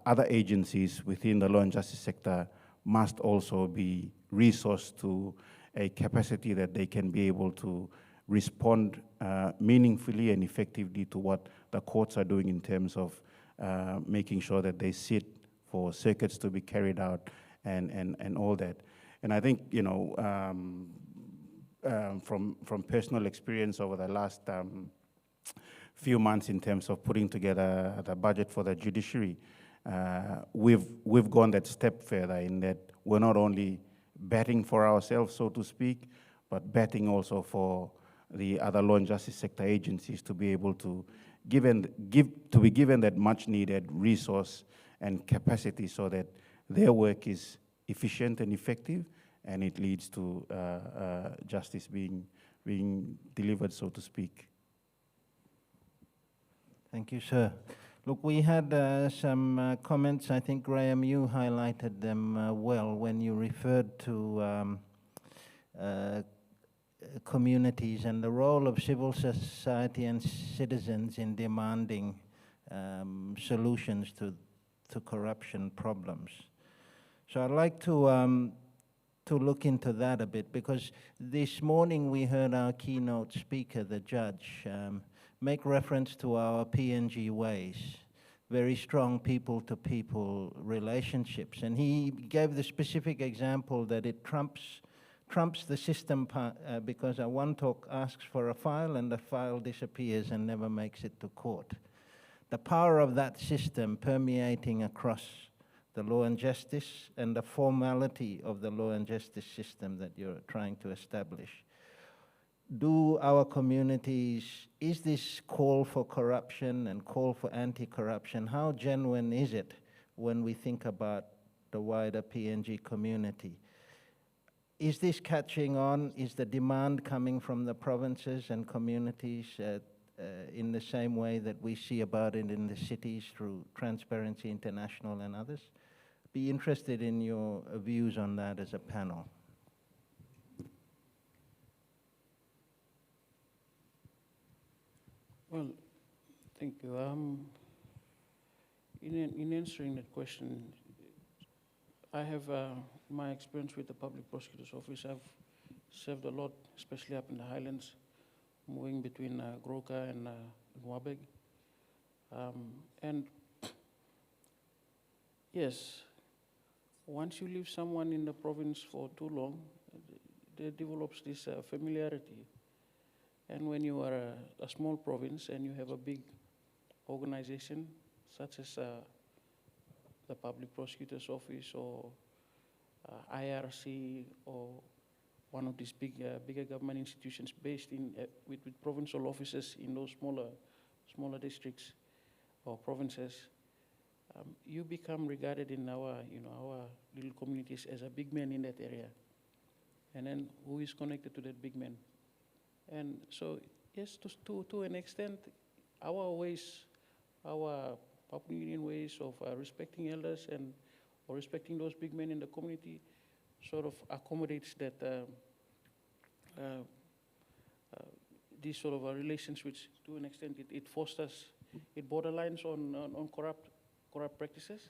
other agencies within the law and justice sector must also be resourced to a capacity that they can be able to respond meaningfully and effectively to what the courts are doing in terms of making sure that they sit for circuits to be carried out and all that. And I think, from personal experience over the last few months in terms of putting together the budget for the judiciary, we've gone that step further in that we're not only betting for ourselves, so to speak, but betting also for the other law and justice sector agencies to be able to be given that much needed resource and capacity so that their work is efficient and effective, and it leads to justice being delivered, so to speak. Thank you, sir. Look, we had some comments. I think, Graeme, you highlighted them well when you referred to communities and the role of civil society and citizens in demanding solutions to corruption problems. So I'd like to look into that a bit, because this morning we heard our keynote speaker, the judge, make reference to our PNG ways, very strong people-to-people relationships. And he gave the specific example that it trumps the system because a one talk asks for a file and the file disappears and never makes it to court. The power of that system permeating across the law and justice and the formality of the law and justice system that you're trying to establish. Do our communities, is this call for corruption and call for anti-corruption, how genuine is it when we think about the wider PNG community? Is this catching on? Is the demand coming from the provinces and communities in the same way that we see about it in the cities through Transparency International and others? Be interested in your views on that as a panel. Well, thank you. In answering that question, I have my experience with the Public Prosecutor's Office. I've served a lot, especially up in the Highlands, moving between Groka and Wabeg. And yes, once you leave someone in the province for too long, there develops this familiarity. And when you are a small province and you have a big organization, such as the Public Prosecutor's Office or IRC or one of these bigger government institutions based in with provincial offices in those smaller districts or provinces, you become regarded in our little communities as a big man in that area. And then who is connected to that big man? And so, yes, to an extent, our ways, our Papua New Guinean ways of respecting elders or respecting those big men in the community sort of accommodates that these sort of relations, which to an extent it fosters, it borderlines on corrupt practices.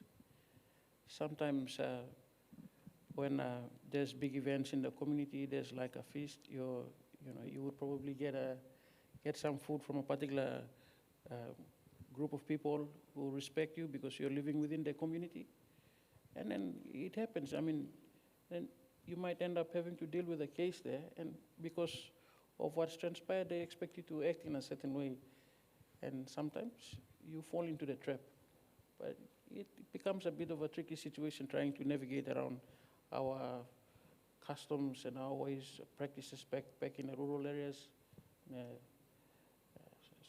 Sometimes when there's big events in the community, there's like a feast, you would probably get some food from a particular group of people who respect you because you're living within their community. And then it happens. I mean, then you might end up having to deal with a case there, and because of what's transpired, they expect you to act in a certain way. And sometimes you fall into the trap. But it becomes a bit of a tricky situation trying to navigate around our customs and our ways, practices back in the rural areas.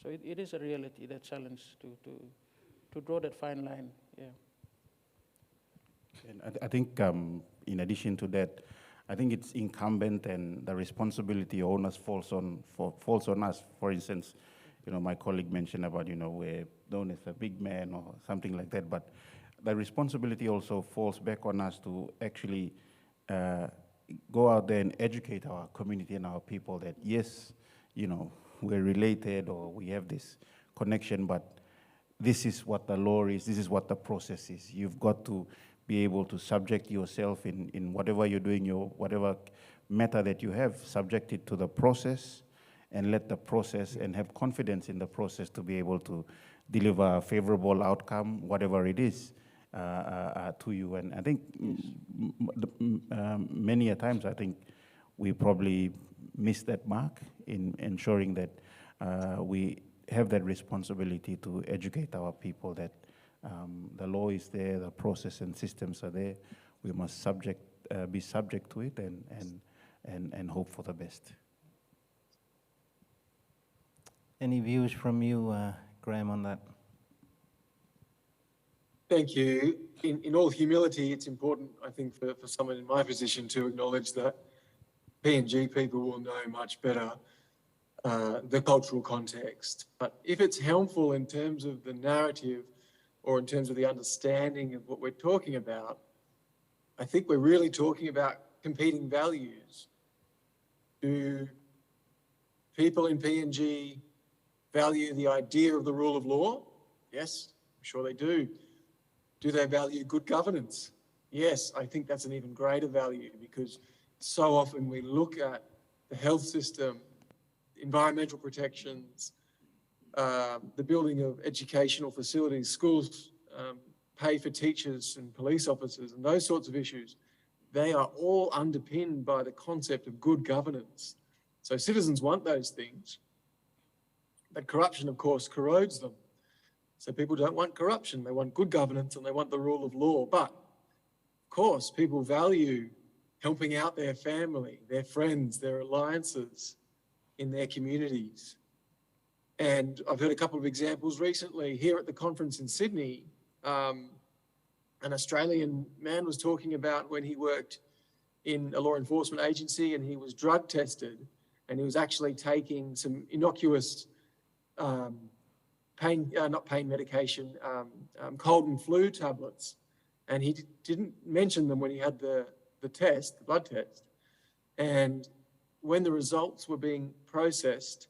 So it is a reality, that challenge to draw that fine line, yeah. And I think in addition to that, I think it's incumbent and the responsibility onus falls on us. For instance, my colleague mentioned about, we're known as a big man or something like that, but the responsibility also falls back on us to actually go out there and educate our community and our people that, yes, we're related or we have this connection, but this is what the law is, this is what the process is. You've got to be able to subject yourself in whatever you're doing, whatever matter that you have, subject it to the process and let the process and have confidence in the process to be able to deliver a favorable outcome, whatever it is, to you. And I think many a times, I think we probably miss that mark in ensuring that we have that responsibility to educate our people that the law is there, the process and systems are there. We must be subject to it and hope for the best. Any views from you, Graeme, on that? Thank you. In all humility, it's important, I think, for someone in my position to acknowledge that PNG people will know much better the cultural context. But if it's helpful in terms of the narrative or in terms of the understanding of what we're talking about, I think we're really talking about competing values. Do people in PNG value the idea of the rule of law? Yes, I'm sure they do. Do they value good governance? Yes, I think that's an even greater value, because so often we look at the health system, environmental protections, the building of educational facilities, schools, pay for teachers and police officers and those sorts of issues. They are all underpinned by the concept of good governance. So citizens want those things, but corruption, of course, corrodes them. So people don't want corruption, they want good governance and they want the rule of law. But of course, people value helping out their family, their friends, their alliances in their communities. And I've heard a couple of examples recently here at the conference in Sydney. An Australian man was talking about when he worked in a law enforcement agency and he was drug tested and he was actually taking some innocuous not pain medication, cold and flu tablets. And he didn't mention them when he had the blood test. And when the results were being processed,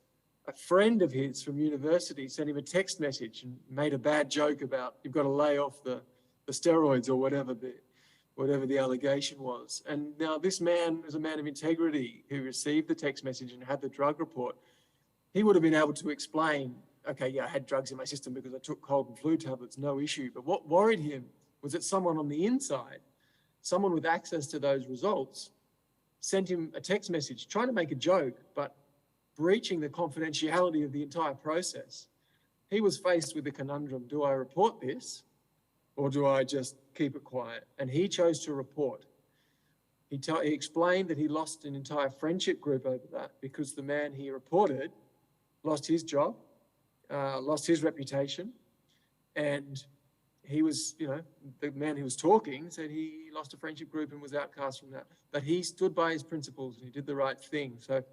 a friend of his from university sent him a text message and made a bad joke about, you've got to lay off the steroids or whatever the allegation was. And now this man is a man of integrity who received the text message and had the drug report. He would have been able to explain, okay, yeah, I had drugs in my system because I took cold and flu tablets, no issue. But what worried him was that someone on the inside, someone with access to those results, sent him a text message trying to make a joke, but breaching the confidentiality of the entire process. He was faced with the conundrum, do I report this or do I just keep it quiet? And he chose to report. He explained that he lost an entire friendship group over that because the man he reported lost his job, lost his reputation, and he was, you know, the man who was talking said he lost a friendship group and was outcast from that. But he stood by his principles and he did the right thing. So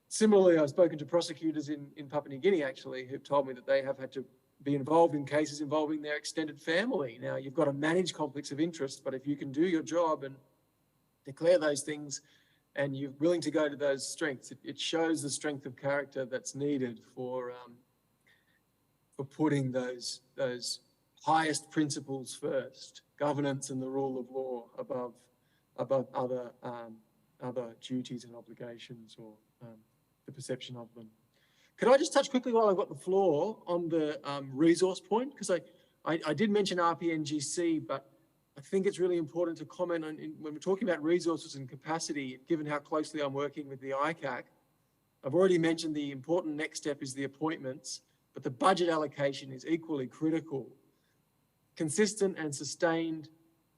similarly, I've spoken to prosecutors in Papua New Guinea, actually, who've told me that they have had to be involved in cases involving their extended family. Now, you've got to manage conflicts of interest, but if you can do your job and declare those things and you're willing to go to those strengths, it shows the strength of character that's needed for putting those highest principles first, governance and the rule of law above other duties and obligations or the perception of them. Could I just touch quickly while I've got the floor on the resource point? Because I did mention RPNGC, but I think it's really important to comment on when we're talking about resources and capacity, given how closely I'm working with the ICAC. I've already mentioned the important next step is the appointments, but the budget allocation is equally critical. Consistent and sustained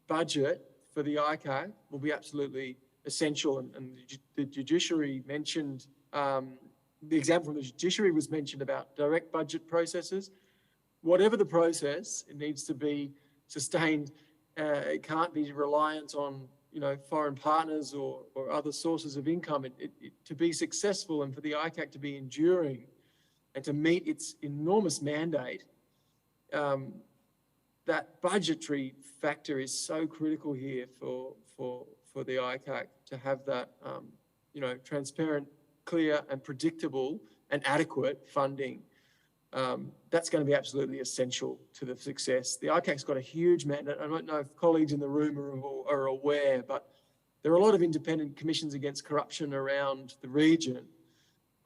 budget for the ICAC will be absolutely essential. And the Judiciary mentioned, the example from the Judiciary was mentioned about direct budget processes. Whatever the process, it needs to be sustained. It can't be reliant on, you know, foreign partners or other sources of income. To be successful and for the ICAC to be enduring and to meet its enormous mandate, that budgetary factor is so critical here for the ICAC to have that, you know, transparent, clear and predictable and adequate funding. That's going to be absolutely essential to the success. The ICAC's got a huge mandate. I don't know if colleagues in the room are aware, but there are a lot of independent commissions against corruption around the region.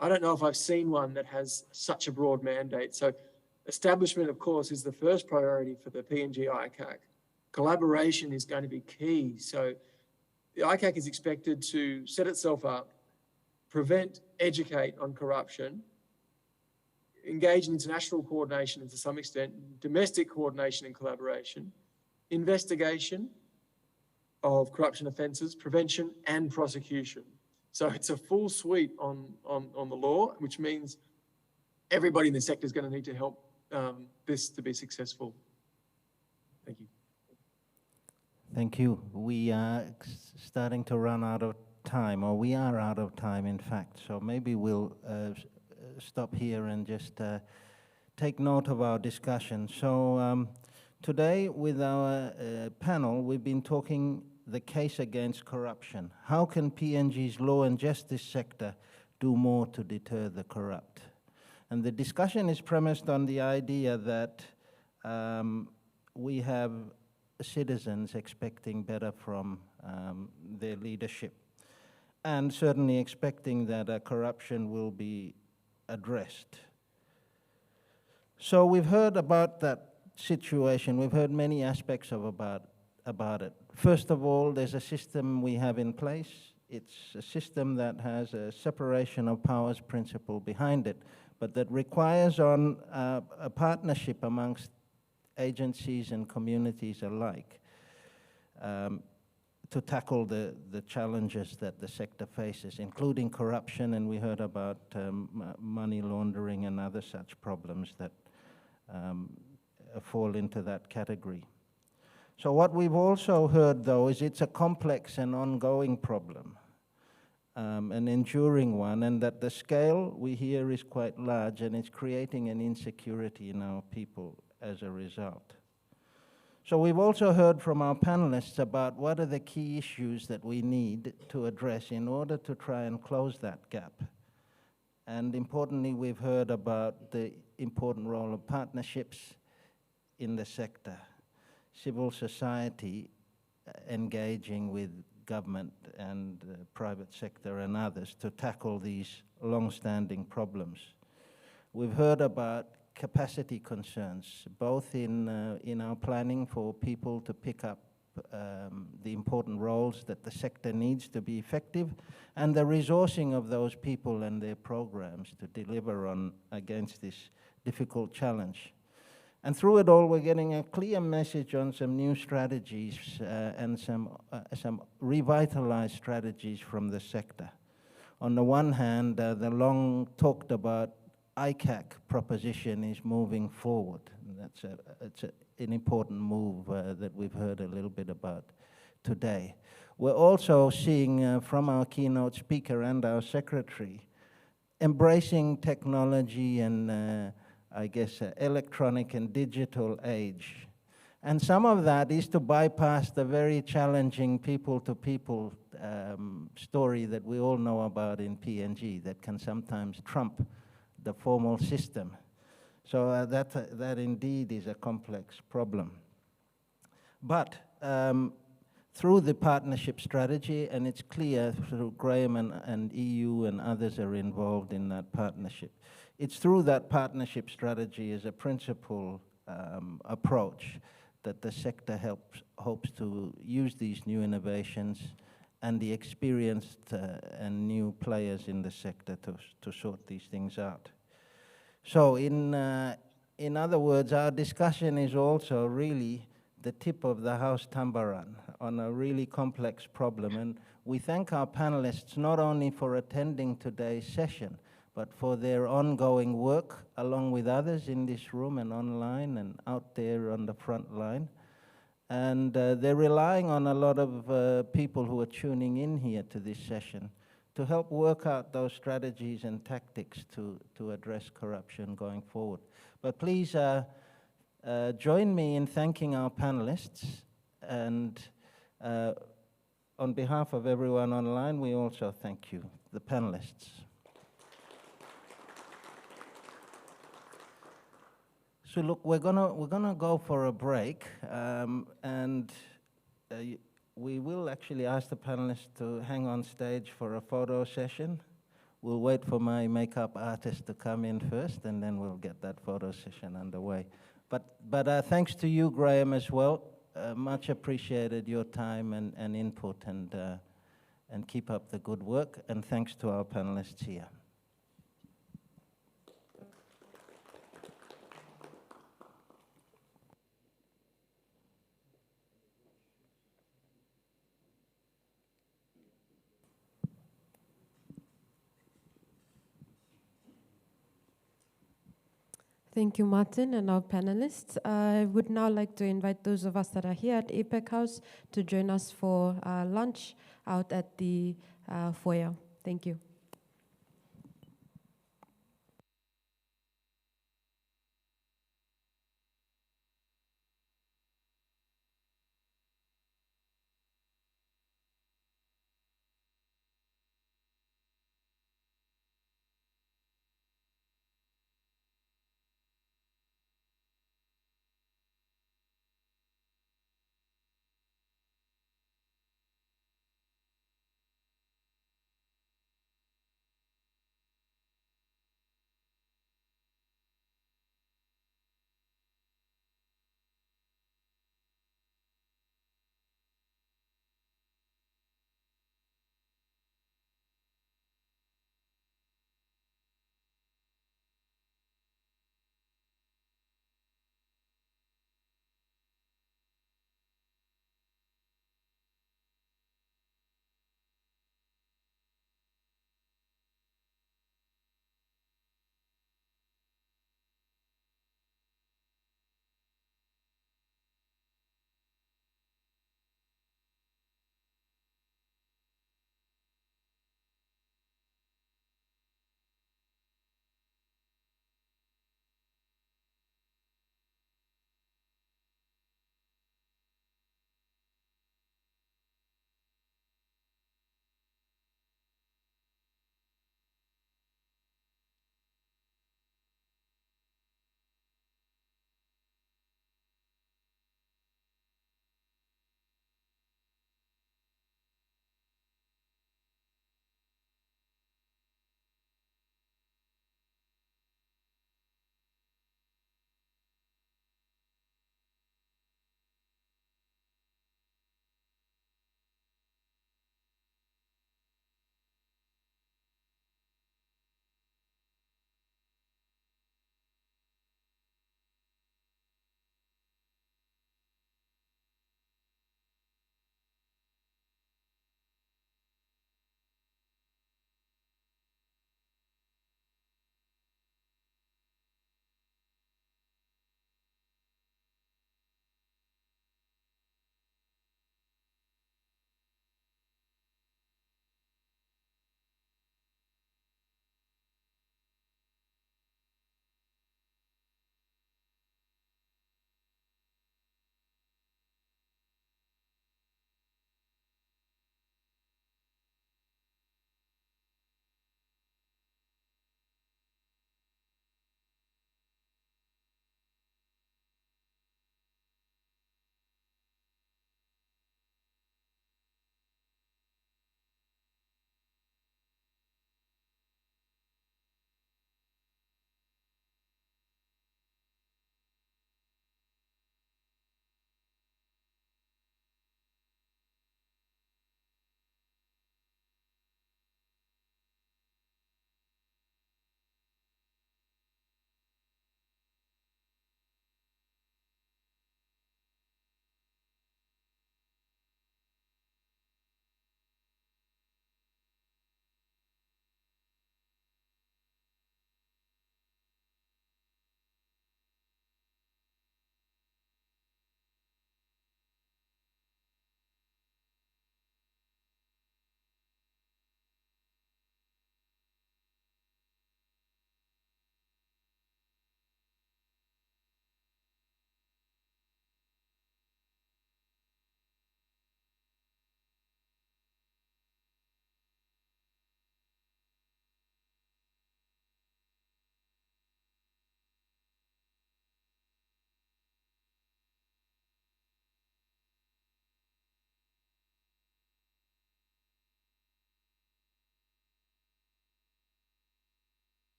I don't know if I've seen one that has such a broad mandate. So establishment, of course, is the first priority for the PNG ICAC. Collaboration is going to be key. So the ICAC is expected to set itself up, prevent, educate on corruption, engage in international coordination and to some extent, domestic coordination and collaboration, investigation of corruption offences, prevention and prosecution. So it's a full suite on the law, which means everybody in the sector is going to need to help this to be successful. Thank you. Thank you. We are starting to run out of time, or we are out of time, in fact. So maybe we'll stop here and just take note of our discussion. So today with our panel, we've been talking the case against corruption. How can PNG's law and justice sector do more to deter the corrupt? And the discussion is premised on the idea that we have citizens expecting better from their leadership, and certainly expecting that corruption will be addressed. So we've heard about that situation. We've heard many aspects about it. First of all, there's a system we have in place. It's a system that has a separation of powers principle behind it, but that requires on a partnership amongst agencies and communities alike to tackle the challenges that the sector faces, including corruption, and we heard about money laundering and other such problems that fall into that category. So what we've also heard, though, is it's a complex and ongoing problem, an enduring one, and that the scale we hear is quite large, and it's creating an insecurity in our people as a result. So we've also heard from our panelists about what are the key issues that we need to address in order to try and close that gap. And importantly, we've heard about the important role of partnerships in the sector, civil society engaging with government and private sector and others to tackle these long-standing problems. We've heard about capacity concerns, both in our planning for people to pick up the important roles that the sector needs to be effective, and the resourcing of those people and their programs to deliver on against this difficult challenge. And through it all, we're getting a clear message on some new strategies and some revitalized strategies from the sector. On the one hand, the long talked about ICAC proposition is moving forward. It's an important move that we've heard a little bit about today. We're also seeing from our keynote speaker and our secretary, embracing technology and I guess electronic and digital age. And some of that is to bypass the very challenging people-to-people story that we all know about in PNG that can sometimes trump the formal system. So that indeed is a complex problem. But through the partnership strategy, and it's clear through Graeme and EU and others are involved in that partnership, it's through that partnership strategy as a principal approach that the sector hopes to use these new innovations and the experienced and new players in the sector to sort these things out. So in other words, our discussion is also really the tip of the house tambaran on a really complex problem. And we thank our panelists not only for attending today's session, but for their ongoing work along with others in this room and online and out there on the front line. And they're relying on a lot of people who are tuning in here to this session to help work out those strategies and tactics to address corruption going forward. But please join me in thanking our panelists. And on behalf of everyone online, we also thank you, the panelists. So look, we're gonna go for a break, and we will actually ask the panelists to hang on stage for a photo session. We'll wait for my makeup artist to come in first, and then we'll get that photo session underway. But thanks to you, Graeme, as well. Much appreciated your time and input, and keep up the good work. And thanks to our panelists here. Thank you, Martin, and our panelists. I would now like to invite those of us that are here at APEC House to join us for lunch out at the foyer. Thank you.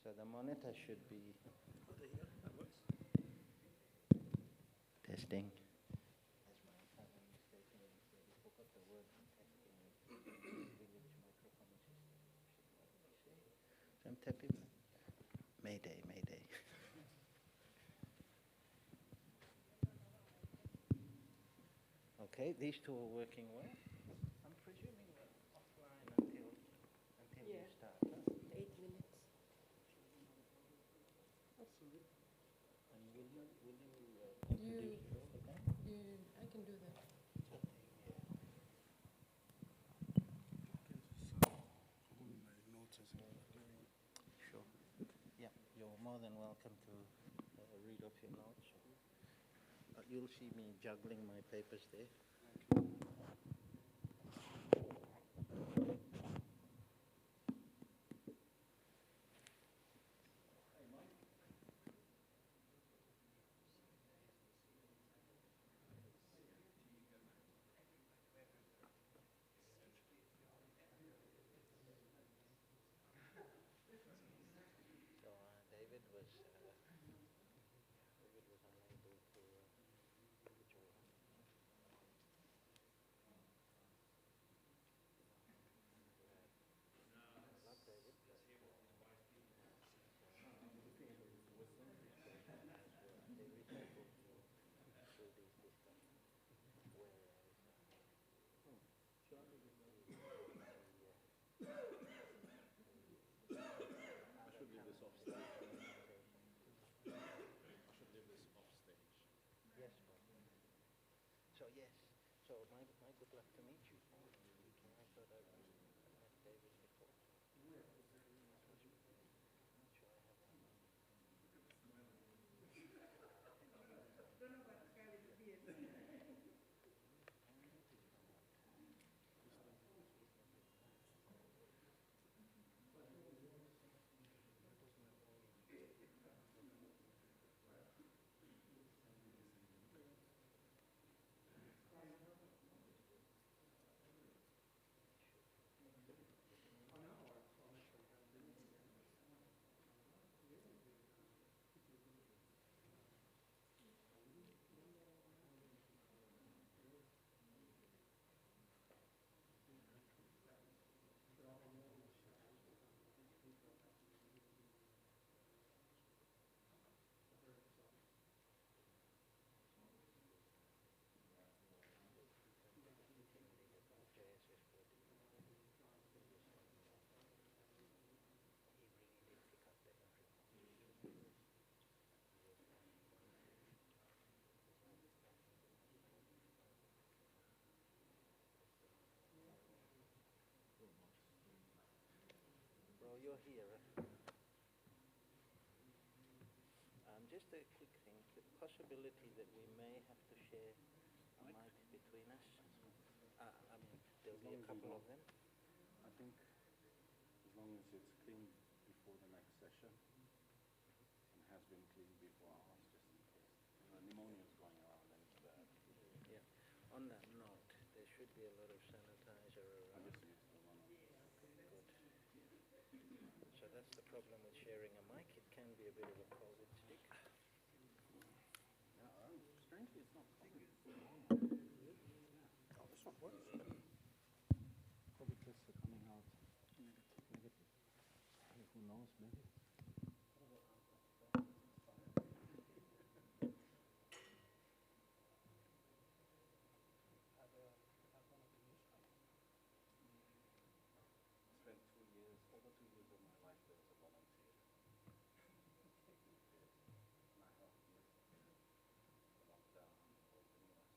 So the monitor should be testing. So I'm tapping. Mayday, mayday. Okay, these two are working well. I'm presuming we're offline until you start. Huh? 8 minutes. And will you introduce it all again? I can do that. Sure. Yeah, you're more than welcome to read off your notes. You'll see me juggling my papers there. So David was unable to join. Not David. Yes, Bob. So yes, so my good luck to meet you. I thought I'd met David before. Bro, you're here. Just a quick thing, the possibility that we may have to share a mic between us. I mean, there'll be a couple of them. I think as long as it's cleaned before the next session and has been cleaned before ours, just in case. Pneumonia is going around and it's bad. Yeah. On that note, there should be a lot of sanitizer I around. just used the one. Good. So that's the problem with sharing a mic. It can be a bit of a COVID stick. Yeah, strangely, it's not common. Oh, this one works. COVID tests are coming out negative. Who knows, maybe. Spent 2 years, over 2 years of my life there as a volunteer. And I helped with the lockdown, open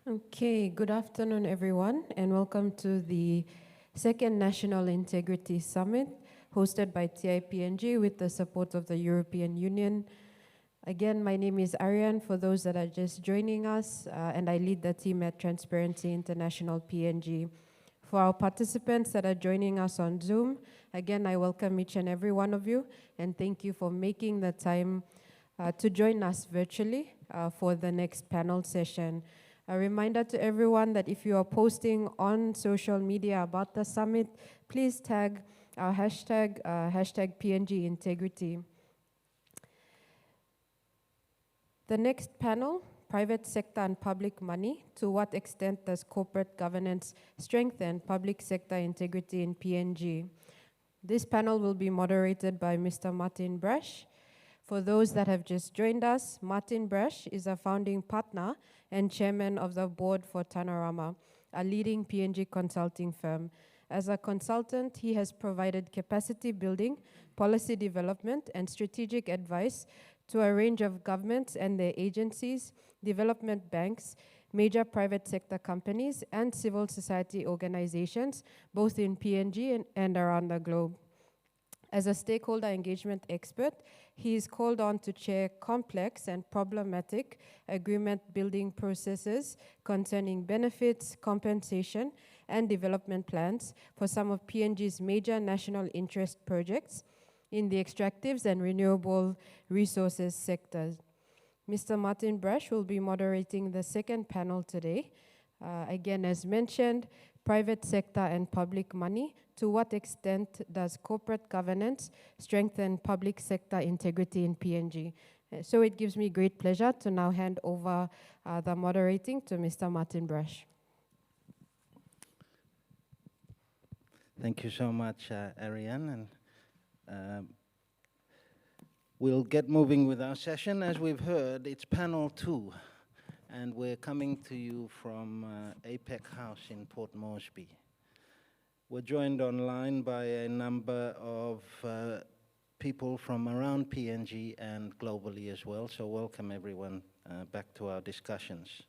Okay, good afternoon, everyone, and welcome to the second National Integrity Summit hosted by TIPNG with the support of the European Union. Again, my name is Ariane, for those that are just joining us, and I lead the team at Transparency International PNG. For our participants that are joining us on Zoom, again, I welcome each and every one of you, and thank you for making the time to join us virtually for the next panel session. A reminder to everyone that if you are posting on social media about the summit, please tag our hashtag PNG Integrity. The next panel, private sector and public money. To what extent does corporate governance strengthen public sector integrity in PNG? This panel will be moderated by Mr. Martin Brash. For those that have just joined us, Martin Brash is a founding partner and chairman of the board for Tanorama, a leading PNG consulting firm. As a consultant, he has provided capacity building, policy development, and strategic advice to a range of governments and their agencies, development banks, major private sector companies, and civil society organizations, both in PNG and around the globe. As a stakeholder engagement expert, he is called on to chair complex and problematic agreement building processes concerning benefits, compensation, and development plans for some of PNG's major national interest projects in the extractives and renewable resources sectors. Mr. Martin Brash will be moderating the second panel today. Again, as mentioned, private sector and public money. To what extent does corporate governance strengthen public sector integrity in PNG? So it gives me great pleasure to now hand over the moderating to Mr. Martin Brash. Thank you so much, Ariane. And we'll get moving with our session. As we've heard, it's panel 2, and we're coming to you from APEC House in Port Moresby. We're joined online by a number of people from around PNG and globally as well, so welcome everyone back to our discussions.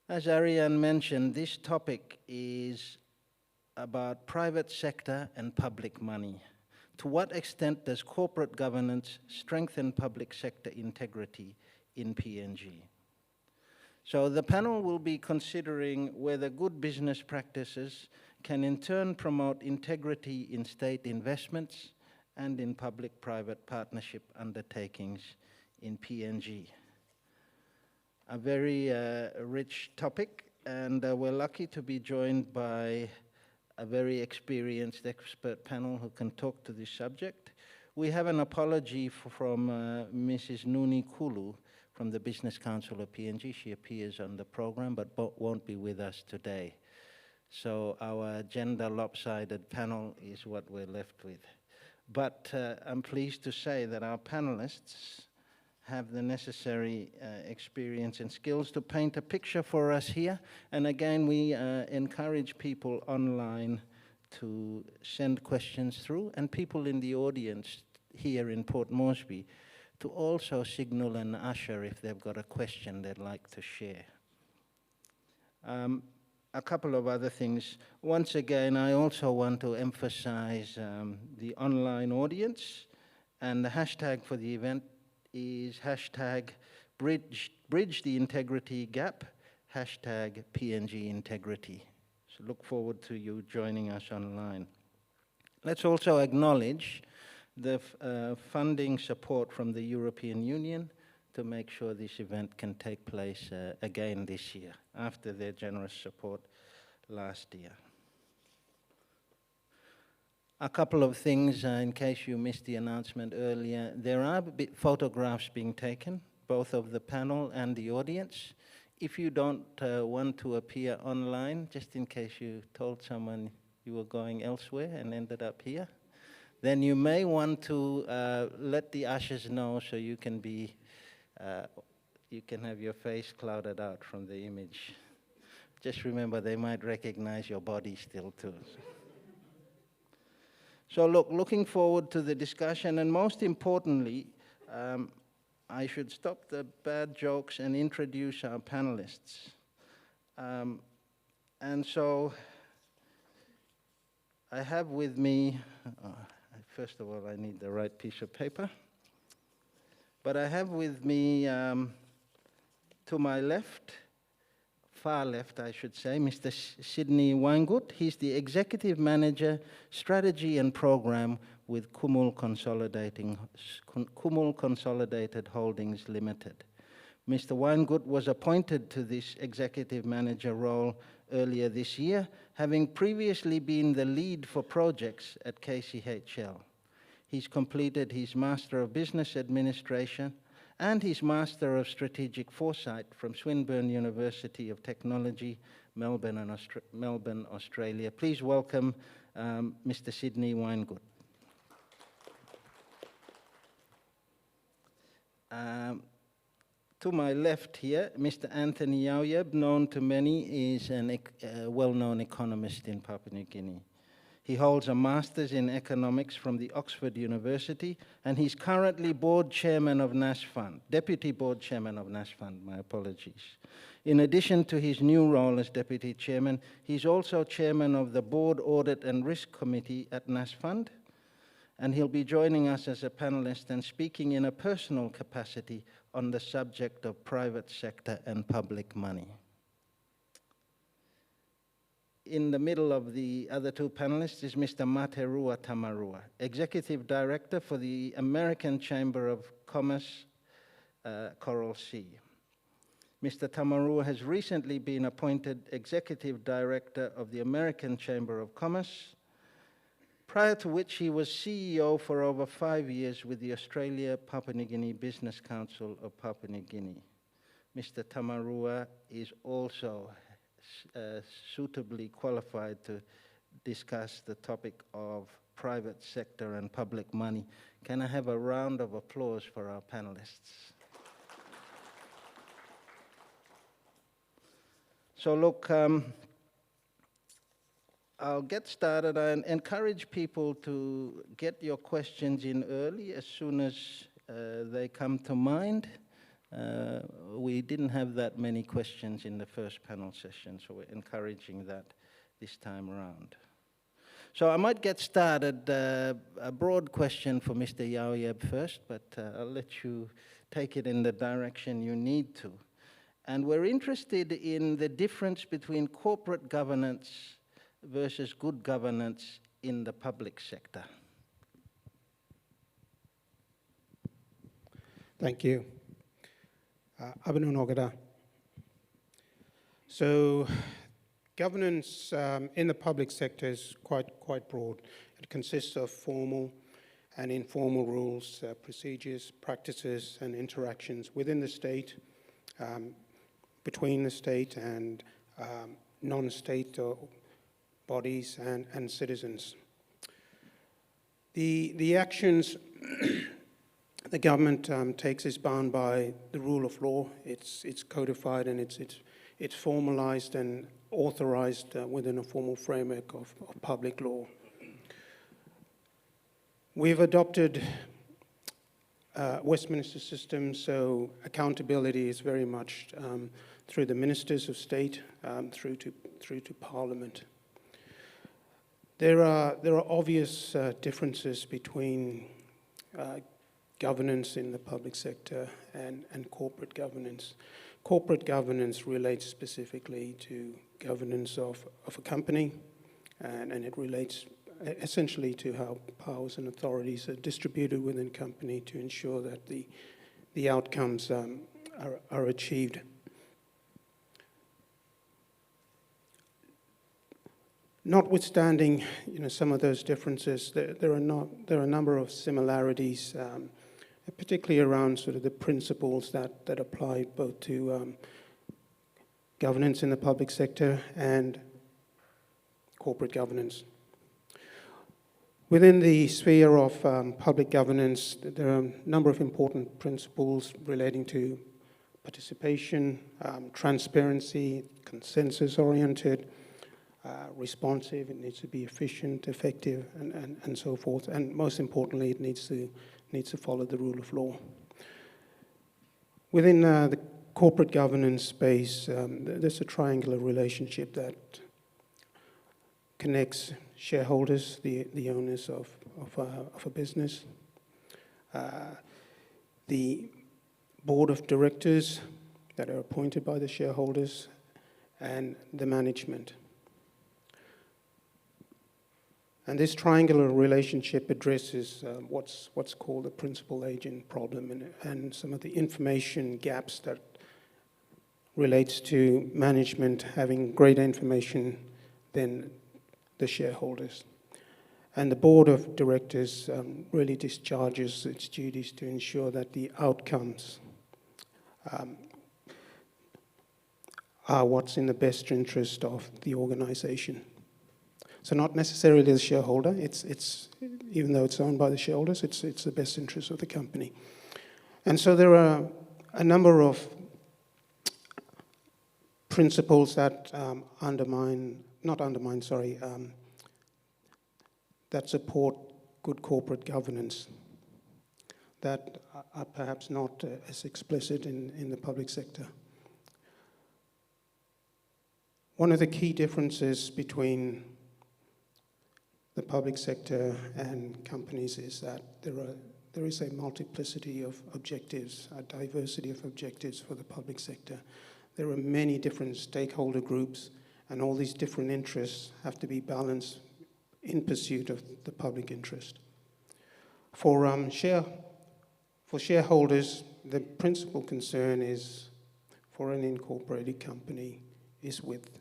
As Ariane mentioned, this topic is about private sector and public money. To what extent does corporate governance strengthen public sector integrity in PNG? So the panel will be considering whether good business practices can in turn promote integrity in state investments and in public-private partnership undertakings in PNG. A very rich topic, and we're lucky to be joined by a very experienced expert panel who can talk to this subject. We have an apology from Mrs. Nuni Kulu from the Business Council of PNG. She appears on the program but won't be with us today. So our gender lopsided panel is what we're left with. But I'm pleased to say that our panelists have the necessary experience and skills to paint a picture for us here. And again, we encourage people online to send questions through, and people in the audience here in Port Moresby to also signal and usher if they've got a question they'd like to share. A couple of other things. Once again, I also want to emphasize the online audience, and the hashtag for the event is hashtag bridge the integrity gap, hashtag PNG integrity. So look forward to you joining us online. Let's also acknowledge the funding support from the European Union to make sure this event can take place again this year, after their generous support last year. A couple of things in case you missed the announcement earlier. There are photographs being taken, both of the panel and the audience. If you don't want to appear online, just in case you told someone you were going elsewhere and ended up here, then you may want to let the ushers know so you can be, you can have your face clouded out from the image. Just remember, they might recognize your body still too. So looking forward to the discussion, and most importantly, I should stop the bad jokes and introduce our panelists. And so I have with me, first of all, I need the right piece of paper. But I have with me, to my left, far left, I should say, Mr. Sydney Weingut. He's the Executive Manager, Strategy and Program with Kumul Consolidated Holdings Limited. Mr. Weingut was appointed to this Executive Manager role earlier this year, having previously been the lead for projects at KCHL. He's completed his Master of Business Administration and his Master of Strategic Foresight from Swinburne University of Technology, Melbourne, Australia. Please welcome Mr. Sydney Weingut. To my left here, Mr. Anthony Yauyeb, known to many, is a well-known economist in Papua New Guinea. He holds a Master's in Economics from the Oxford University, and he's currently Board Chairman of Nash Fund, Deputy Board Chairman of Nash Fund, my apologies. In addition to his new role as Deputy Chairman, he's also Chairman of the Board Audit and Risk Committee at Nash Fund, and he'll be joining us as a panelist and speaking in a personal capacity on the subject of private sector and public money. In the middle of the other two panelists is Mr. Materua Tamarua, Executive Director for the American Chamber of Commerce, Coral Sea. Mr. Tamarua has recently been appointed Executive Director of the American Chamber of Commerce, prior to which he was CEO for over 5 years with the Australia Papua New Guinea Business Council of Papua New Guinea. Mr. Tamarua is also suitably qualified to discuss the topic of private sector and public money. Can I have a round of applause for our panelists? So look, I'll get started. I encourage people to get your questions in early as soon as they come to mind. We didn't have that many questions in the first panel session, so we're encouraging that this time around. So I might get started. A broad question for Mr. Yauyeb first, but I'll let you take it in the direction you need to. And we're interested in the difference between corporate governance versus good governance in the public sector. Thank you. Abinu Nogada. So governance in the public sector is quite broad. It consists of formal and informal rules, procedures, practices, and interactions within the state, between the state and non-state bodies and citizens. The actions the government takes is bound by the rule of law. It's codified and it's formalized and authorized within a formal framework of public law. We've adopted Westminster system, so accountability is very much through the ministers of state, through to Parliament. There are obvious differences between governance in the public sector and corporate governance. Corporate governance relates specifically to governance of a company, and it relates essentially to how powers and authorities are distributed within a company to ensure that the outcomes are achieved. Notwithstanding, some of those differences, there are a number of similarities, particularly around sort of the principles that apply both to governance in the public sector and corporate governance. Within the sphere of public governance, there are a number of important principles relating to participation, transparency, consensus-oriented, responsive. It needs to be efficient, effective, and so forth. And most importantly, it needs to follow the rule of law. Within the corporate governance space, there's a triangular relationship that connects shareholders, the owners of a business, the board of directors that are appointed by the shareholders, and the management. And this triangular relationship addresses what's called the principal-agent problem and some of the information gaps that relates to management having greater information than the shareholders. And the board of directors really discharges its duties to ensure that the outcomes are what's in the best interest of the organization. So not necessarily the shareholder, it's even though it's owned by the shareholders, it's the best interest of the company. And so there are a number of principles that that support good corporate governance that are perhaps not as explicit in the public sector. One of the key differences between the public sector and companies is that there is a multiplicity of objectives, a diversity of objectives for the public sector. There are many different stakeholder groups, and all these different interests have to be balanced in pursuit of the public interest. For shareholders, the principal concern is for an incorporated company is with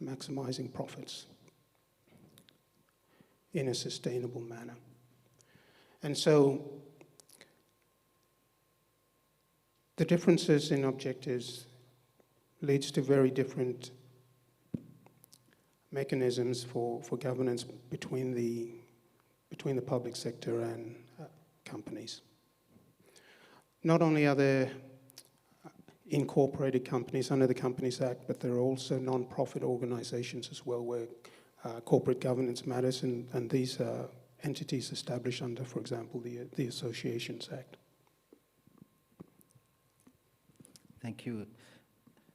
maximizing profits in a sustainable manner. And so the differences in objectives leads to very different mechanisms for governance between the public sector and companies. Not only are there incorporated companies under the Companies Act, but there are also non-profit organizations as well where corporate governance matters, and these are entities established under, for example, the Associations Act. Thank you.